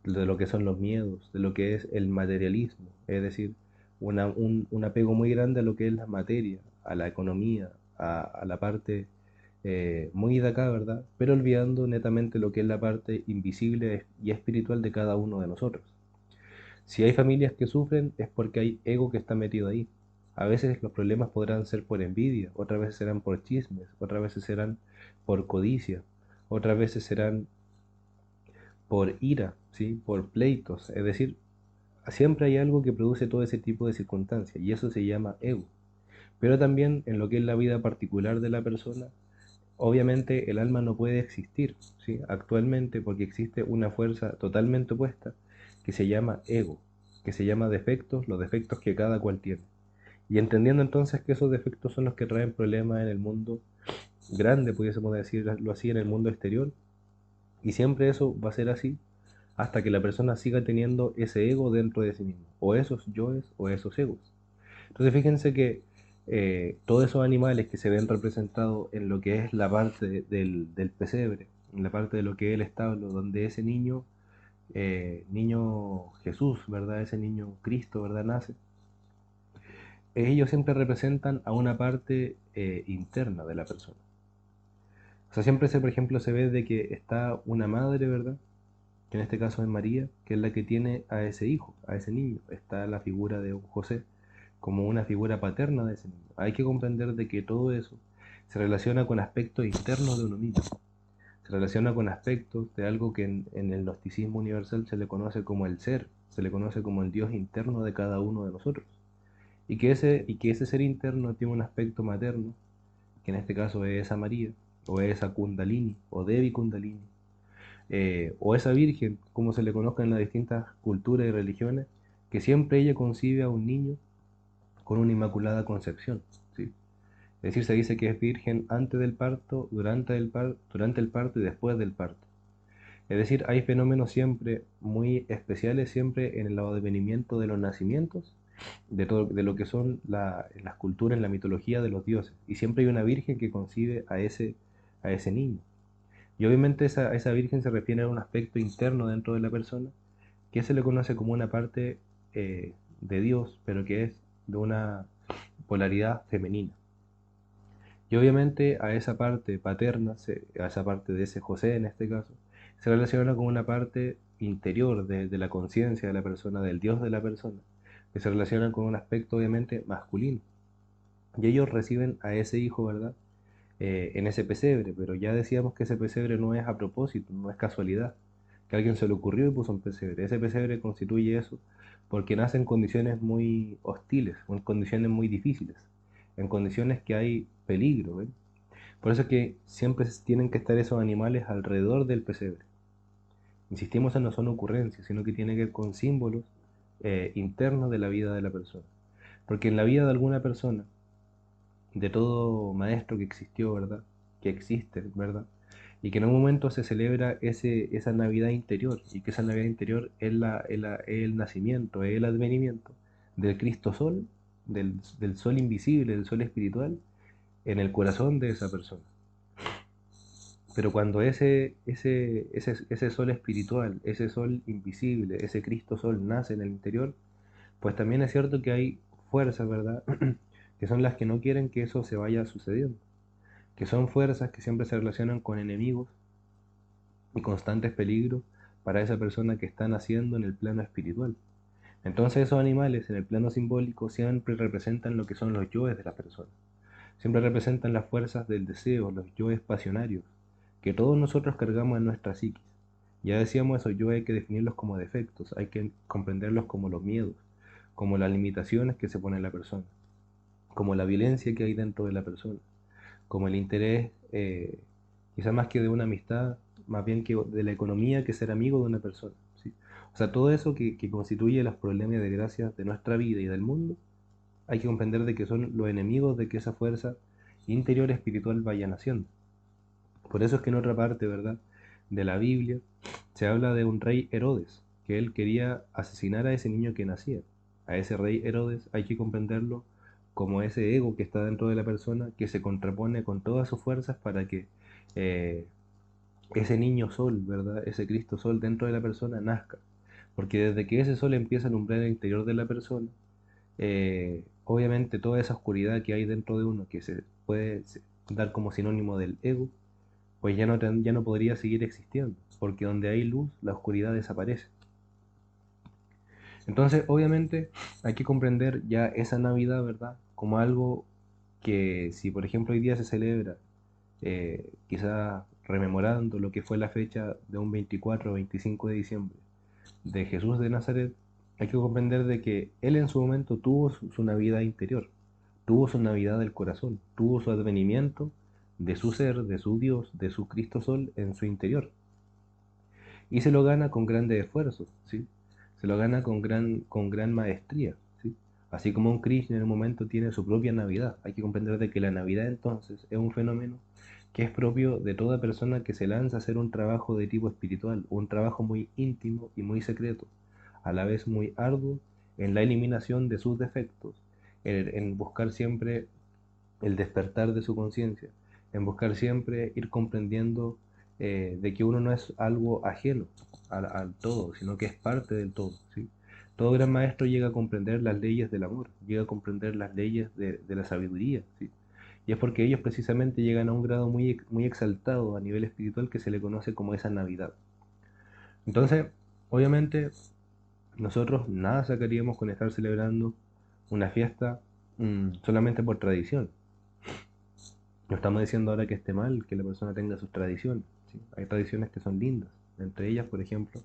de lo que son los miedos, de lo que es el materialismo, es decir, un apego muy grande a lo que es la materia, a la economía, a la parte muy de acá, ¿verdad? Pero olvidando netamente lo que es la parte invisible y espiritual de cada uno de nosotros. Si hay familias que sufren es porque hay ego que está metido ahí. A veces los problemas podrán ser por envidia, otras veces serán por chismes, otras veces serán por codicia, otras veces serán por ira, ¿sí? Por pleitos. Es decir, siempre hay algo que produce todo ese tipo de circunstancias y eso se llama ego. Pero también en lo que es la vida particular de la persona, obviamente el alma no puede existir, ¿sí? Actualmente porque existe una fuerza totalmente opuesta que se llama ego, que se llama defectos, los defectos que cada cual tiene. Y entendiendo entonces que esos defectos son los que traen problemas en el mundo grande, pudiésemos decirlo así, en el mundo exterior, y siempre eso va a ser así hasta que la persona siga teniendo ese ego dentro de sí mismo, o esos yoes o esos egos. Entonces fíjense que todos esos animales que se ven representados en lo que es la parte del pesebre, en la parte de lo que es el establo, donde ese niño, niño Jesús, ¿verdad? Ese niño Cristo, ¿verdad? Nace. Ellos siempre representan a una parte interna de la persona. O sea, siempre por ejemplo, se ve de que está una madre, ¿verdad? Que en este caso es María, que es la que tiene a ese hijo, a ese niño. Está la figura de un José como una figura paterna de ese niño. Hay que comprender de que todo eso se relaciona con aspectos internos de uno mismo. Se relaciona con aspectos de algo que en el gnosticismo universal se le conoce como el ser, se le conoce como el Dios interno de cada uno de nosotros. Y que ese ser interno tiene un aspecto materno, que en este caso es esa María, o es esa Kundalini, o Devi Kundalini, o esa Virgen, como se le conozca en las distintas culturas y religiones, que siempre ella concibe a un niño con una inmaculada concepción, ¿sí? Es decir, se dice que es virgen antes del parto, durante el parto y después del parto. Es decir, hay fenómenos siempre muy especiales, siempre en el advenimiento de los nacimientos, de lo que son las culturas, la mitología de los dioses. Y siempre hay una virgen que concibe a ese niño. Y obviamente esa virgen se refiere a un aspecto interno dentro de la persona, que se le conoce como una parte de Dios, pero que es de una polaridad femenina. Y obviamente a esa parte paterna, a esa parte de ese José en este caso, se relaciona con una parte interior de la conciencia de la persona, del Dios de la persona, que se relaciona con un aspecto obviamente masculino. Y ellos reciben a ese hijo, ¿verdad? En ese pesebre, pero ya decíamos que ese pesebre no es a propósito, no es casualidad, que a alguien se le ocurrió y puso un pesebre. Ese pesebre constituye eso porque nace en condiciones muy hostiles, en condiciones muy difíciles, en condiciones que hay peligro, ¿ven? Por eso es que siempre tienen que estar esos animales alrededor del pesebre. Insistimos en no son ocurrencias, sino que tiene que ver con símbolos internos de la vida de la persona. Porque en la vida de alguna persona, de todo maestro que existió, ¿verdad? Que existe, ¿verdad? Y que en un momento se celebra esa Navidad interior, y que esa Navidad interior es el nacimiento, es el advenimiento del Cristo Sol del sol invisible, del sol espiritual, en el corazón de esa persona. Pero cuando ese sol espiritual, ese sol invisible, ese Cristo sol nace en el interior, pues también es cierto que hay fuerzas, ¿verdad? Que son las que no quieren que eso se vaya sucediendo, que son fuerzas que siempre se relacionan con enemigos y constantes peligros para esa persona que está naciendo en el plano espiritual. Entonces esos animales en el plano simbólico siempre representan lo que son los yoes de la persona, siempre representan las fuerzas del deseo, los yoes pasionarios, que todos nosotros cargamos en nuestra psiquis. Ya decíamos, esos yoes hay que definirlos como defectos, hay que comprenderlos como los miedos, como las limitaciones que se pone en la persona, como la violencia que hay dentro de la persona, como el interés, quizá más que de una amistad, más bien que de la economía, que ser amigo de una persona, ¿sí? O sea, todo eso que constituye los problemas y desgracias de nuestra vida y del mundo, hay que comprender de que son los enemigos de que esa fuerza interior espiritual vaya naciendo. Por eso es que en otra parte, ¿verdad?, de la Biblia se habla de un rey Herodes, que él quería asesinar a ese niño que nacía. A ese rey Herodes hay que comprenderlo como ese ego que está dentro de la persona, que se contrapone con todas sus fuerzas para que eh, ese niño sol, ¿verdad?, ese Cristo sol dentro de la persona nazca. Porque desde que ese sol empieza a alumbrar el interior de la persona, obviamente toda esa oscuridad que hay dentro de uno, que se puede dar como sinónimo del ego, pues ya no podría seguir existiendo, porque donde hay luz, la oscuridad desaparece. Entonces, obviamente, hay que comprender ya esa Navidad, ¿verdad?, como algo que si, por ejemplo, hoy día se celebra, quizás rememorando lo que fue la fecha de un 24 o 25 de diciembre de Jesús de Nazaret, hay que comprender de que Él en su momento tuvo su Navidad interior, tuvo su Navidad del corazón, tuvo su advenimiento de su ser, de su Dios, de su Cristo Sol en su interior. Y se lo gana con grandes esfuerzos, ¿sí? Se lo gana con gran maestría, ¿sí? Así como un Krishna en un momento tiene su propia Navidad. Hay que comprender de que la Navidad entonces es un fenómeno que es propio de toda persona que se lanza a hacer un trabajo de tipo espiritual, un trabajo muy íntimo y muy secreto, a la vez muy arduo en la eliminación de sus defectos, en buscar siempre el despertar de su conciencia, en buscar siempre ir comprendiendo de que uno no es algo ajeno al todo, sino que es parte del todo, ¿sí? Todo gran maestro llega a comprender las leyes del amor, llega a comprender las leyes de la sabiduría, ¿sí? Y es porque ellos precisamente llegan a un grado muy exaltado a nivel espiritual que se le conoce como esa Navidad. Entonces, obviamente, nosotros nada sacaríamos con estar celebrando una fiesta solamente por tradición. No estamos diciendo ahora que esté mal que la persona tenga sus tradiciones, ¿sí? Hay tradiciones que son lindas. Entre ellas, por ejemplo,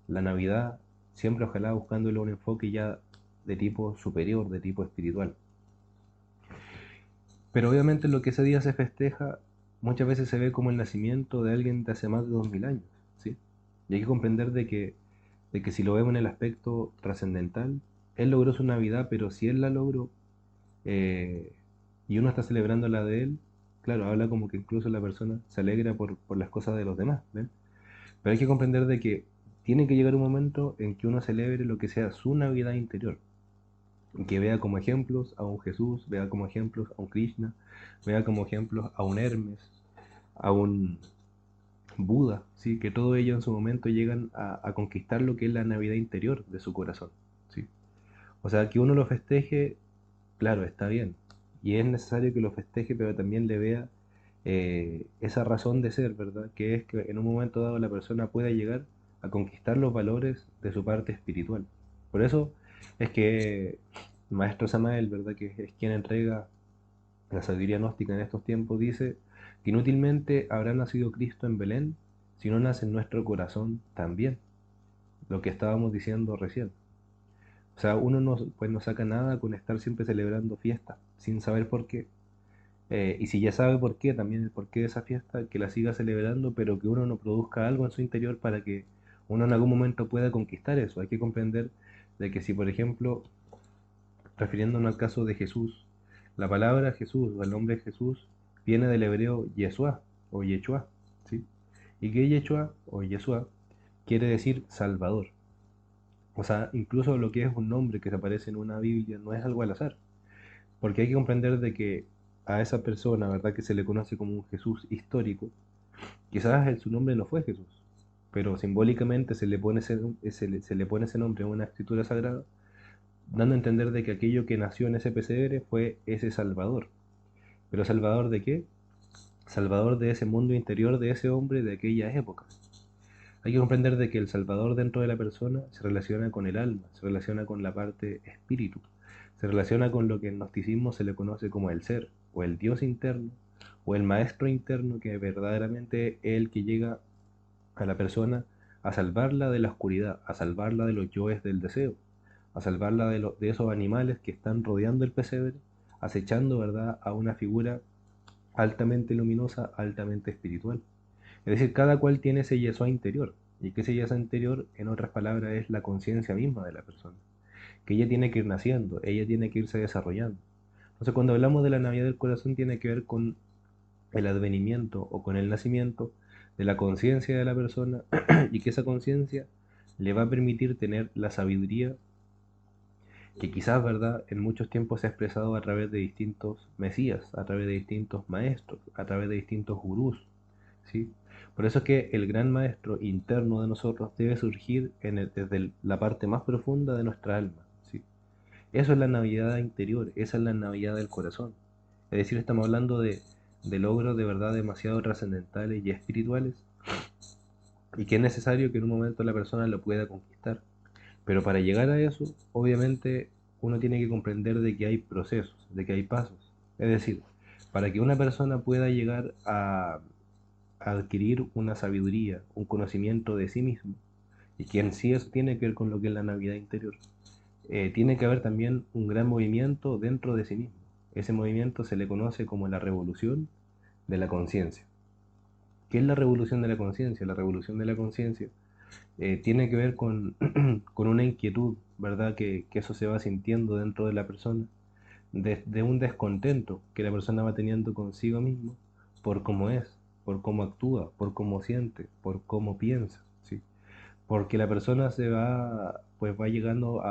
la Navidad, siempre ojalá buscándole un enfoque ya de tipo superior, de tipo espiritual. Pero obviamente lo que ese día se festeja muchas veces se ve como el nacimiento de alguien de hace más de 2000 años, ¿sí? Y hay que comprender de que si lo vemos en el aspecto trascendental, él logró su Navidad, pero si él la logró, eh, y uno está celebrando la de él, claro, habla como que incluso la persona se alegra por las cosas de los demás, ¿ven? Pero hay que comprender de que tiene que llegar un momento en que uno celebre lo que sea su Navidad interior, y que vea como ejemplos a un Jesús, vea como ejemplos a un Krishna, vea como ejemplos a un Hermes, a un Buda, ¿sí? Que todo ello en su momento llegan a conquistar lo que es la Navidad interior de su corazón, ¿sí? O sea, que uno lo festeje, claro, está bien. Y es necesario que lo festeje, pero también le vea esa razón de ser, ¿verdad? Que es que en un momento dado la persona pueda llegar a conquistar los valores de su parte espiritual. Por eso es que Maestro Samael, ¿verdad? Que es quien entrega la sabiduría gnóstica en estos tiempos, dice que inútilmente habrá nacido Cristo en Belén si no nace en nuestro corazón también. Lo que estábamos diciendo recién. O sea, uno no, pues no saca nada con estar siempre celebrando fiestas, sin saber por qué. Y si ya sabe por qué, también el porqué de esa fiesta, que la siga celebrando, pero que uno no produzca algo en su interior para que uno en algún momento pueda conquistar eso. Hay que comprender de que si, por ejemplo, refiriéndonos al caso de Jesús, la palabra Jesús o el nombre Jesús viene del hebreo Yeshua o Yeshua, ¿sí? Y que Yeshua o Yeshua quiere decir Salvador. O sea, incluso lo que es un nombre que se aparece en una Biblia no es algo al azar. Porque hay que comprender de que a esa persona, ¿verdad? Que se le conoce como un Jesús histórico, quizás su nombre no fue Jesús, pero simbólicamente se le pone ese nombre en una escritura sagrada, dando a entender de que aquello que nació en ese pesebre fue ese Salvador. ¿Pero Salvador de qué? Salvador de ese mundo interior de ese hombre de aquella época. Hay que comprender de que el Salvador dentro de la persona se relaciona con el alma, se relaciona con la parte espíritu, se relaciona con lo que en gnosticismo se le conoce como el ser, o el Dios interno, o el maestro interno, que verdaderamente es el que llega a la persona a salvarla de la oscuridad, a salvarla de los yoes del deseo, a salvarla de esos animales que están rodeando el pesebre, acechando, ¿verdad?, a una figura altamente luminosa, altamente espiritual. Es decir, cada cual tiene ese yeso interior, y que ese yeso interior, en otras palabras, es la conciencia misma de la persona, que ella tiene que ir naciendo, ella tiene que irse desarrollando. Entonces, cuando hablamos de la Navidad del corazón, tiene que ver con el advenimiento o con el nacimiento de la conciencia de la persona y que esa conciencia le va a permitir tener la sabiduría que quizás, ¿verdad?, en muchos tiempos se ha expresado a través de distintos mesías, a través de distintos maestros, a través de distintos gurús, ¿sí? Por eso es que el gran maestro interno de nosotros debe surgir desde la parte más profunda de nuestra alma, ¿sí? Eso es la Navidad interior, esa es la Navidad del corazón. Es decir, estamos hablando de logros de verdad demasiado trascendentales y espirituales y que es necesario que en un momento la persona lo pueda conquistar. Pero para llegar a eso, obviamente uno tiene que comprender de que hay procesos, de que hay pasos. Es decir, para que una persona pueda llegar a adquirir una sabiduría, un conocimiento de sí mismo, y que en sí eso tiene que ver con lo que es la Navidad interior, tiene que haber también un gran movimiento dentro de sí mismo. Ese movimiento se le conoce como la revolución de la conciencia. ¿Qué es la revolución de la conciencia? La revolución de la conciencia tiene que ver con, con una inquietud, ¿verdad? Que eso se va sintiendo dentro de la persona, de un descontento que la persona va teniendo consigo mismo por cómo es, por cómo actúa, por cómo siente, por cómo piensa, ¿sí? Porque la persona pues va llegando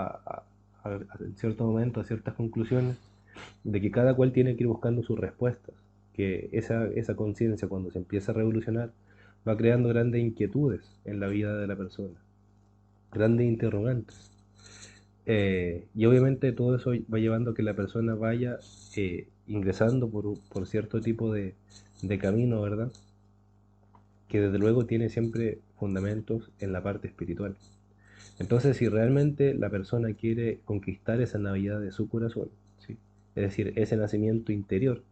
en cierto momento a ciertas conclusiones de que cada cual tiene que ir buscando sus respuestas, que esa conciencia cuando se empieza a revolucionar va creando grandes inquietudes en la vida de la persona, grandes interrogantes. Y obviamente todo eso va llevando a que la persona vaya ingresando por cierto tipo de camino, ¿verdad? Que desde luego tiene siempre fundamentos en la parte espiritual. Entonces, si realmente la persona quiere conquistar esa Navidad de su corazón, ¿sí?, es decir, ese nacimiento interior,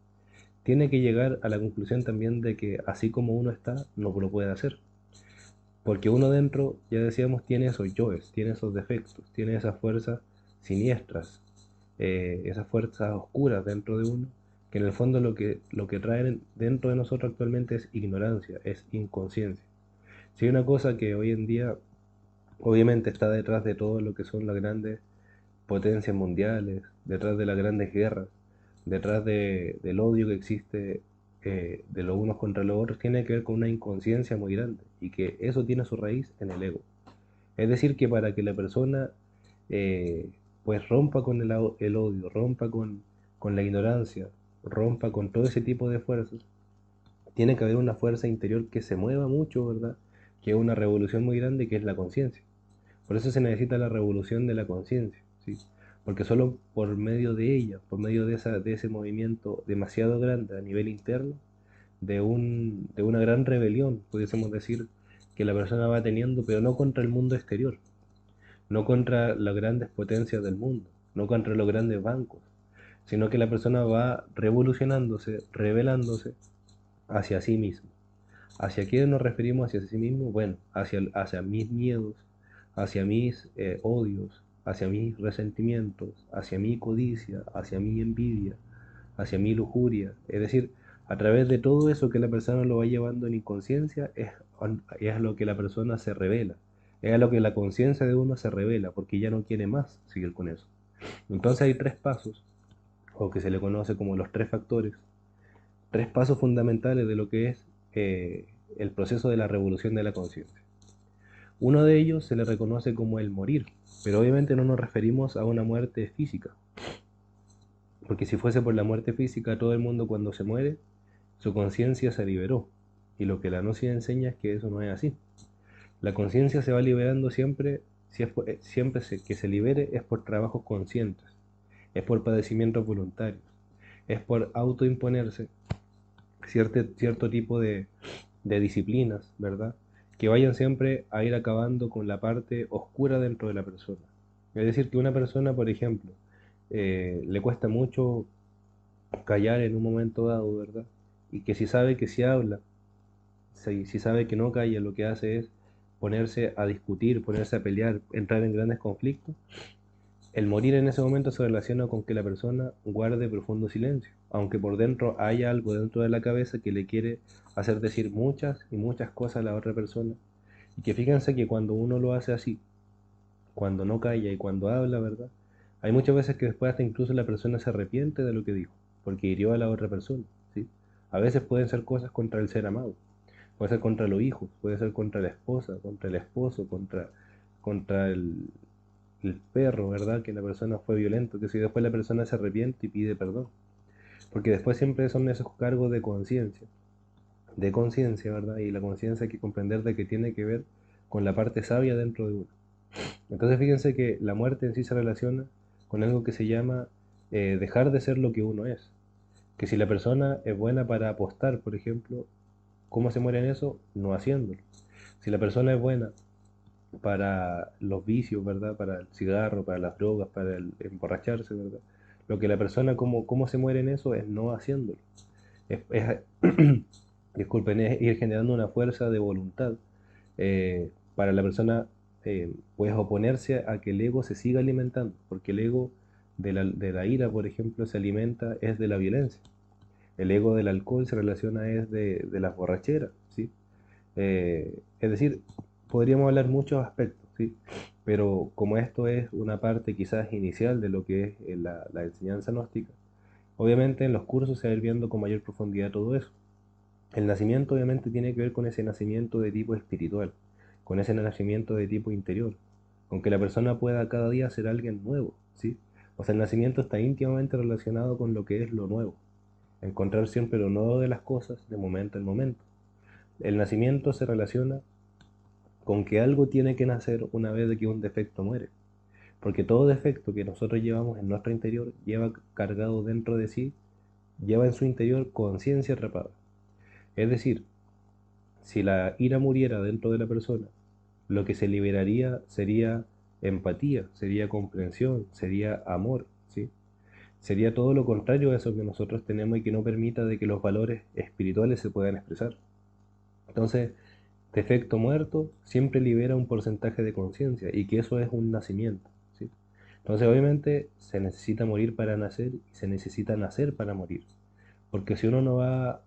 tiene que llegar a la conclusión también de que así como uno está, no lo puede hacer. Porque uno dentro, ya decíamos, tiene esos yoes, tiene esos defectos, tiene esas fuerzas siniestras, esas fuerzas oscuras dentro de uno, que en el fondo lo que traen dentro de nosotros actualmente es ignorancia, es inconsciencia. Si hay una cosa que hoy en día obviamente está detrás de todo lo que son las grandes potencias mundiales, detrás de las grandes guerras, detrás del odio que existe de los unos contra los otros, tiene que ver con una inconsciencia muy grande y que eso tiene su raíz en el ego. Es decir, que para que la persona eh, pues rompa con el odio, rompa con la ignorancia, rompa con todo ese tipo de fuerzas, tiene que haber una fuerza interior que se mueva mucho, ¿verdad? Que es una revolución muy grande, que es la conciencia. Por eso se necesita la revolución de la conciencia, ¿sí? Porque solo por medio de ella, por medio de ese movimiento demasiado grande a nivel interno, de una gran rebelión, pudiésemos decir, que la persona va teniendo, pero no contra el mundo exterior, no contra las grandes potencias del mundo, no contra los grandes bancos, sino que la persona va revolucionándose, rebelándose hacia sí mismo. ¿Hacia qué nos referimos hacia sí mismo? Bueno, hacia mis miedos, hacia mis odios, hacia mis resentimientos, hacia mi codicia, hacia mi envidia, hacia mi lujuria. Es decir, a través de todo eso que la persona lo va llevando en inconsciencia, es a lo que la persona se revela. Es a lo que la conciencia de uno se revela, porque ya no quiere más seguir con eso. Entonces hay tres pasos, o que se le conoce como los tres factores, tres pasos fundamentales de lo que es el proceso de la revolución de la conciencia. Uno de ellos se le reconoce como el morir, pero obviamente no nos referimos a una muerte física, Porque si fuese por la muerte física, todo el mundo cuando se muere, su conciencia se liberó. Y lo que la gnosis enseña es que eso no es así. La conciencia se va liberando siempre, si es que se libere es por trabajos conscientes, es por padecimientos voluntarios, es por autoimponerse cierto tipo de disciplinas, ¿verdad? Que vayan siempre a ir acabando con la parte oscura dentro de la persona. Es decir, que una persona, por ejemplo, le cuesta mucho callar en un momento dado, ¿verdad? Y que si sabe que si habla, si sabe que no calla, lo que hace es ponerse a discutir, ponerse a pelear, entrar en grandes conflictos, el morir en ese momento se relaciona con que la persona guarde profundo silencio, aunque por dentro haya algo dentro de la cabeza que le quiere hacer decir muchas y muchas cosas a la otra persona. Y que fíjense que cuando uno lo hace así, cuando no calla y cuando habla, ¿verdad? Hay muchas veces que después hasta incluso la persona se arrepiente de lo que dijo, porque hirió a la otra persona, ¿sí? A veces pueden ser cosas contra el ser amado, puede ser contra los hijos, puede ser contra la esposa, contra el esposo, contra el perro, ¿verdad? Que la persona fue violento, que si después la persona se arrepiente y pide perdón. Porque después siempre son esos cargos de conciencia, ¿verdad? Y la conciencia hay que comprender de que tiene que ver con la parte sabia dentro de uno. Entonces fíjense que la muerte en sí se relaciona con algo que se llama dejar de ser lo que uno es. Que si la persona es buena para apostar, por ejemplo, ¿cómo se muere en eso? No haciéndolo. Si la persona es buena para los vicios, ¿verdad? Para el cigarro, para las drogas, para el emborracharse, ¿verdad? Lo que la persona, cómo se muere en eso, es no haciéndolo. Es disculpen, es ir generando una fuerza de voluntad para la persona, pues oponerse a que el ego se siga alimentando, porque el ego de la ira, por ejemplo, se alimenta es de la violencia. El ego del alcohol se relaciona es de las borracheras, ¿sí? Es decir, podríamos hablar muchos aspectos, ¿sí? Pero como esto es una parte quizás inicial de lo que es la enseñanza gnóstica, obviamente en los cursos se va a ir viendo con mayor profundidad todo eso. El nacimiento obviamente tiene que ver con ese nacimiento de tipo espiritual, con ese nacimiento de tipo interior, con que la persona pueda cada día ser alguien nuevo, ¿sí? O sea, el nacimiento está íntimamente relacionado con lo que es lo nuevo, encontrar siempre lo nuevo de las cosas de momento en momento. El nacimiento se relaciona con que algo tiene que nacer una vez de que un defecto muere. Porque todo defecto que nosotros llevamos en nuestro interior lleva cargado dentro de sí, lleva en su interior conciencia atrapada. Es decir, si la ira muriera dentro de la persona, lo que se liberaría sería empatía, sería comprensión, sería amor, ¿sí? Sería todo lo contrario a eso que nosotros tenemos y que no permita de que los valores espirituales se puedan expresar. Entonces, defecto muerto siempre libera un porcentaje de conciencia y que eso es un nacimiento, ¿sí? Entonces obviamente se necesita morir para nacer y se necesita nacer para morir. Porque si uno no va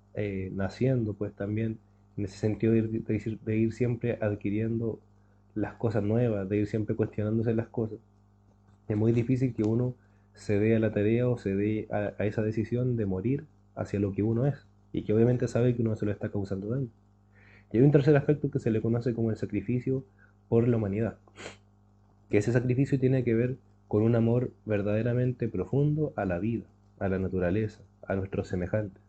naciendo, pues también en ese sentido de ir siempre adquiriendo las cosas nuevas, de ir siempre cuestionándose las cosas, es muy difícil que uno se dé a la tarea o se dé a esa decisión de morir hacia lo que uno es y que obviamente sabe que uno se lo está causando daño. Y hay un tercer aspecto que se le conoce como el sacrificio por la humanidad, que ese sacrificio tiene que ver con un amor verdaderamente profundo a la vida, a la naturaleza, a nuestros semejantes.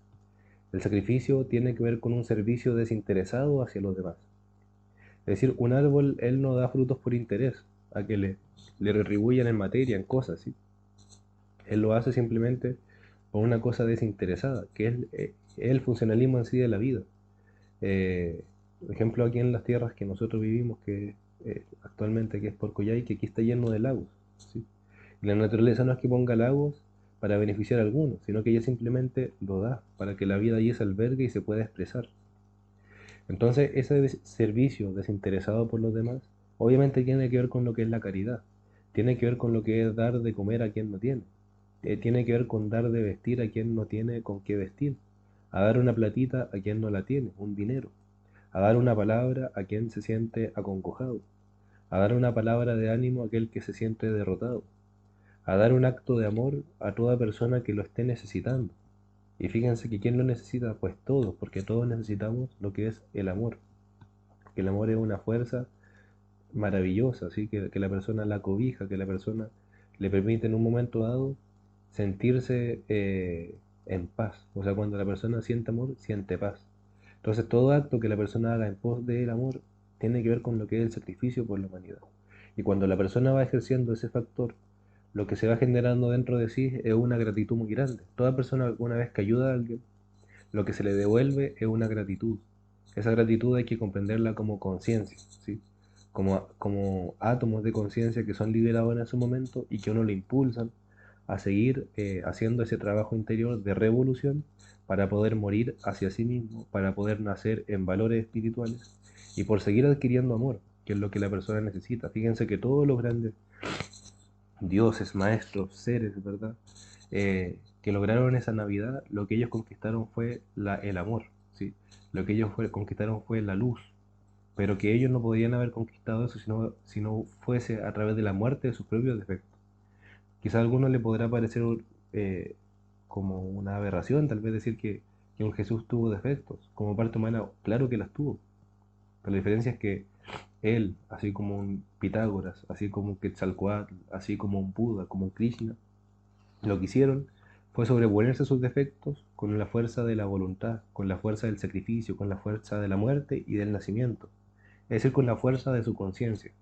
El sacrificio tiene que ver con un servicio desinteresado hacia los demás. Es decir, un árbol, él no da frutos por interés, a que le retribuyan en materia, en cosas, ¿sí? Él lo hace simplemente por una cosa desinteresada, que es el funcionalismo en sí de la vida. Eh, por ejemplo, aquí en las tierras que nosotros vivimos, que actualmente que es Porcollay, que aquí está lleno de lagos, ¿sí? Y la naturaleza no es que ponga lagos para beneficiar a algunos, sino que ella simplemente lo da para que la vida allí se albergue y se pueda expresar. Entonces, ese servicio desinteresado por los demás, obviamente tiene que ver con lo que es la caridad, tiene que ver con lo que es dar de comer a quien no tiene, tiene que ver con dar de vestir a quien no tiene con qué vestir, a dar una platita a quien no la tiene, un dinero, a dar una palabra a quien se siente acongojado, a dar una palabra de ánimo a aquel que se siente derrotado, a dar un acto de amor a toda persona que lo esté necesitando. Y fíjense que ¿quién lo necesita? Pues todos, porque todos necesitamos lo que es el amor. Que el amor es una fuerza maravillosa, ¿sí? Que la persona la cobija, que la persona le permite en un momento dado sentirse en paz. O sea, cuando la persona siente amor, siente paz. Entonces, todo acto que la persona haga en pos del amor tiene que ver con lo que es el sacrificio por la humanidad. Y cuando la persona va ejerciendo ese factor, lo que se va generando dentro de sí es una gratitud muy grande. Toda persona alguna vez que ayuda a alguien, lo que se le devuelve es una gratitud. Esa gratitud hay que comprenderla como conciencia, ¿sí? Como átomos de conciencia que son liberados en ese momento y que uno le impulsan a seguir haciendo ese trabajo interior de revolución para poder morir hacia sí mismo, para poder nacer en valores espirituales y por seguir adquiriendo amor, que es lo que la persona necesita. Fíjense que todos los grandes dioses, maestros, seres, ¿verdad? Que lograron esa Navidad, lo que ellos conquistaron fue el amor, ¿sí? Lo que ellos conquistaron fue la luz, pero que ellos no podían haber conquistado eso si no fuese a través de la muerte de sus propios defectos. Quizá a alguno le podrá parecer eh, como una aberración, tal vez decir que un Jesús tuvo defectos, como parte humana, claro que las tuvo, pero la diferencia es que él, así como un Pitágoras, así como un Quetzalcóatl, así como un Buda, como un Krishna, lo que hicieron fue sobreponerse a sus defectos con la fuerza de la voluntad, con la fuerza del sacrificio, con la fuerza de la muerte y del nacimiento, es decir, con la fuerza de su conciencia,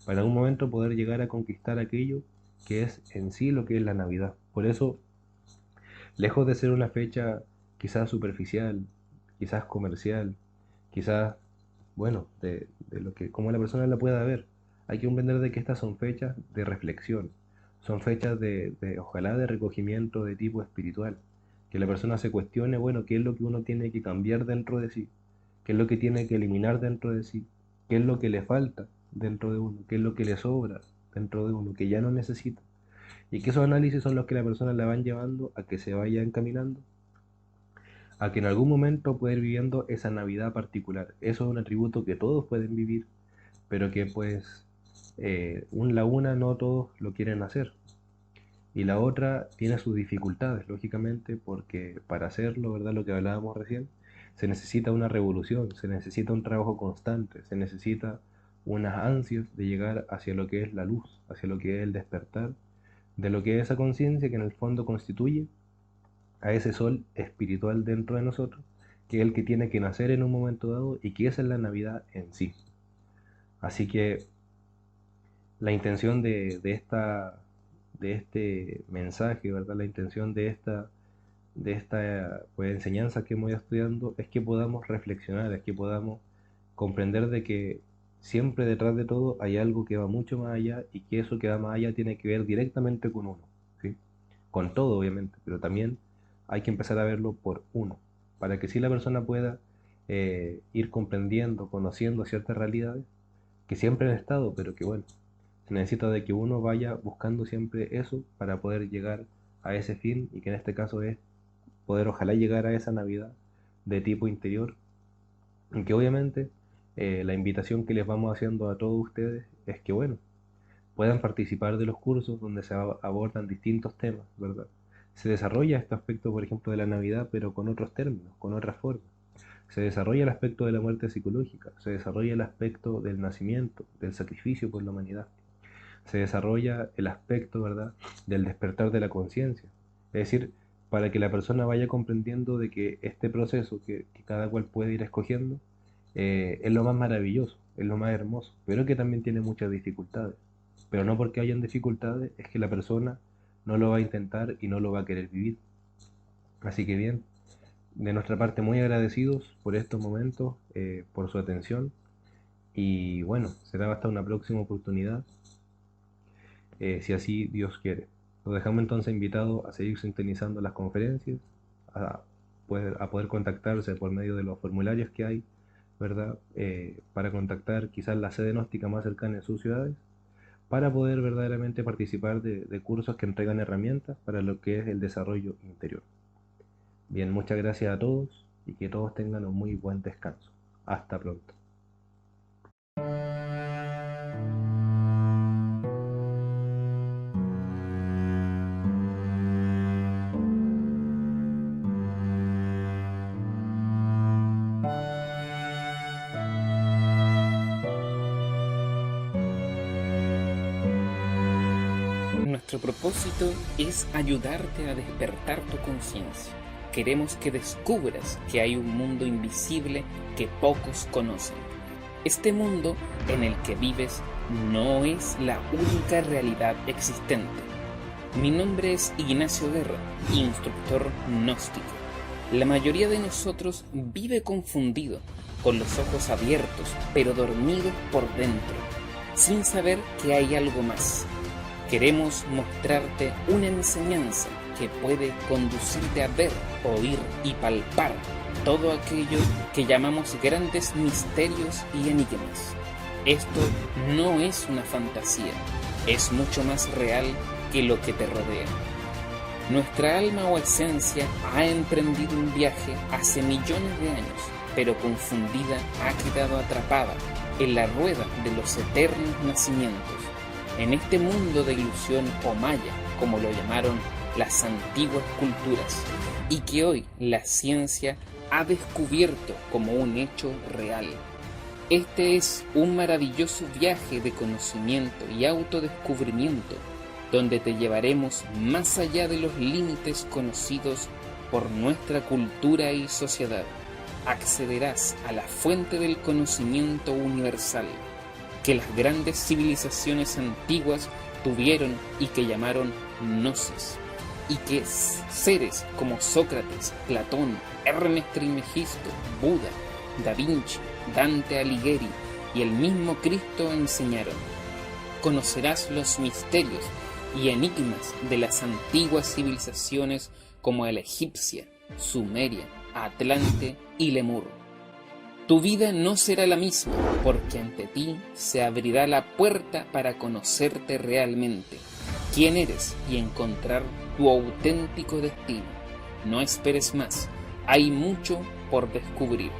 para en algún momento poder llegar a conquistar aquello que es en sí lo que es la Navidad. Por eso, lejos de ser una fecha quizás superficial, quizás comercial, quizás, bueno, de lo que como la persona la pueda ver, hay que comprender de que estas son fechas de reflexión, son fechas ojalá de recogimiento de tipo espiritual, que la persona se cuestione, bueno, qué es lo que uno tiene que cambiar dentro de sí, qué es lo que tiene que eliminar dentro de sí, qué es lo que le falta dentro de uno, qué es lo que le sobra dentro de uno, que ya no necesita. Y que esos análisis son los que la persona la van llevando a que se vaya encaminando, a que en algún momento pueda ir viviendo esa Navidad particular. Eso es un atributo que todos pueden vivir, pero que pues una no todos lo quieren hacer. Y la otra tiene sus dificultades, lógicamente, porque para hacerlo, ¿verdad? Lo que hablábamos recién, se necesita una revolución, se necesita un trabajo constante, se necesita unas ansias de llegar hacia lo que es la luz, hacia lo que es el despertar, de lo que es esa conciencia que en el fondo constituye a ese sol espiritual dentro de nosotros, que es el que tiene que nacer en un momento dado y que esa es la Navidad en sí. Así que la intención de este mensaje, ¿verdad? La intención de esta pues, enseñanza que hemos ido estudiando es que podamos reflexionar, es que podamos comprender de que siempre detrás de todo hay algo que va mucho más allá y que eso que va más allá tiene que ver directamente con uno, ¿sí? Con todo obviamente, pero también hay que empezar a verlo por uno, para que si la persona pueda ir comprendiendo, conociendo ciertas realidades que siempre han estado, pero que bueno, se necesita de que uno vaya buscando siempre eso para poder llegar a ese fin y que en este caso es poder ojalá llegar a esa Navidad de tipo interior, y que obviamente la invitación que les vamos haciendo a todos ustedes es que bueno, puedan participar de los cursos donde se abordan distintos temas, ¿verdad? Se desarrolla este aspecto, por ejemplo, de la Navidad, pero con otros términos, con otras formas. Se desarrolla el aspecto de la muerte psicológica, se desarrolla el aspecto del nacimiento, del sacrificio por la humanidad, se desarrolla el aspecto, ¿verdad?, del despertar de la conciencia. Es decir, para que la persona vaya comprendiendo de que este proceso que cada cual puede ir escogiendo es lo más maravilloso, es lo más hermoso, pero que también tiene muchas dificultades. Pero no porque hayan dificultades es que la persona no lo va a intentar y no lo va a querer vivir. Así que bien, de nuestra parte muy agradecidos por estos momentos, por su atención y bueno, será hasta una próxima oportunidad si así Dios quiere. Los dejamos entonces invitados a seguir sintonizando las conferencias, a a poder contactarse por medio de los formularios que hay, ¿verdad? Para contactar quizás la sede gnóstica más cercana en sus ciudades, para poder verdaderamente participar de cursos que entregan herramientas para lo que es el desarrollo interior. Bien, muchas gracias a todos y que todos tengan un muy buen descanso. Hasta pronto. Nuestro propósito es ayudarte a despertar tu conciencia. Queremos que descubras que hay un mundo invisible que pocos conocen. Este mundo en el que vives no es la única realidad existente. Mi nombre es Ignacio Guerra, instructor gnóstico. La mayoría de nosotros vive confundido, con los ojos abiertos, pero dormidos por dentro, sin saber que hay algo más. Queremos mostrarte una enseñanza que puede conducirte a ver, oír y palpar todo aquello que llamamos grandes misterios y enigmas. Esto no es una fantasía, es mucho más real que lo que te rodea. Nuestra alma o esencia ha emprendido un viaje hace millones de años, pero confundida ha quedado atrapada en la rueda de los eternos nacimientos, en este mundo de ilusión o maya, como lo llamaron las antiguas culturas, y que hoy la ciencia ha descubierto como un hecho real. Este es un maravilloso viaje de conocimiento y autodescubrimiento, donde te llevaremos más allá de los límites conocidos por nuestra cultura y sociedad. Accederás a la fuente del conocimiento universal que las grandes civilizaciones antiguas tuvieron y que llamaron gnosis, y que seres como Sócrates, Platón, Hermes Trismegisto, Buda, Da Vinci, Dante Alighieri y el mismo Cristo enseñaron. Conocerás los misterios y enigmas de las antiguas civilizaciones como la egipcia, Sumeria, Atlante y Lemur. Tu vida no será la misma, porque ante ti se abrirá la puerta para conocerte realmente, quién eres y encontrar tu auténtico destino. No esperes más, hay mucho por descubrir.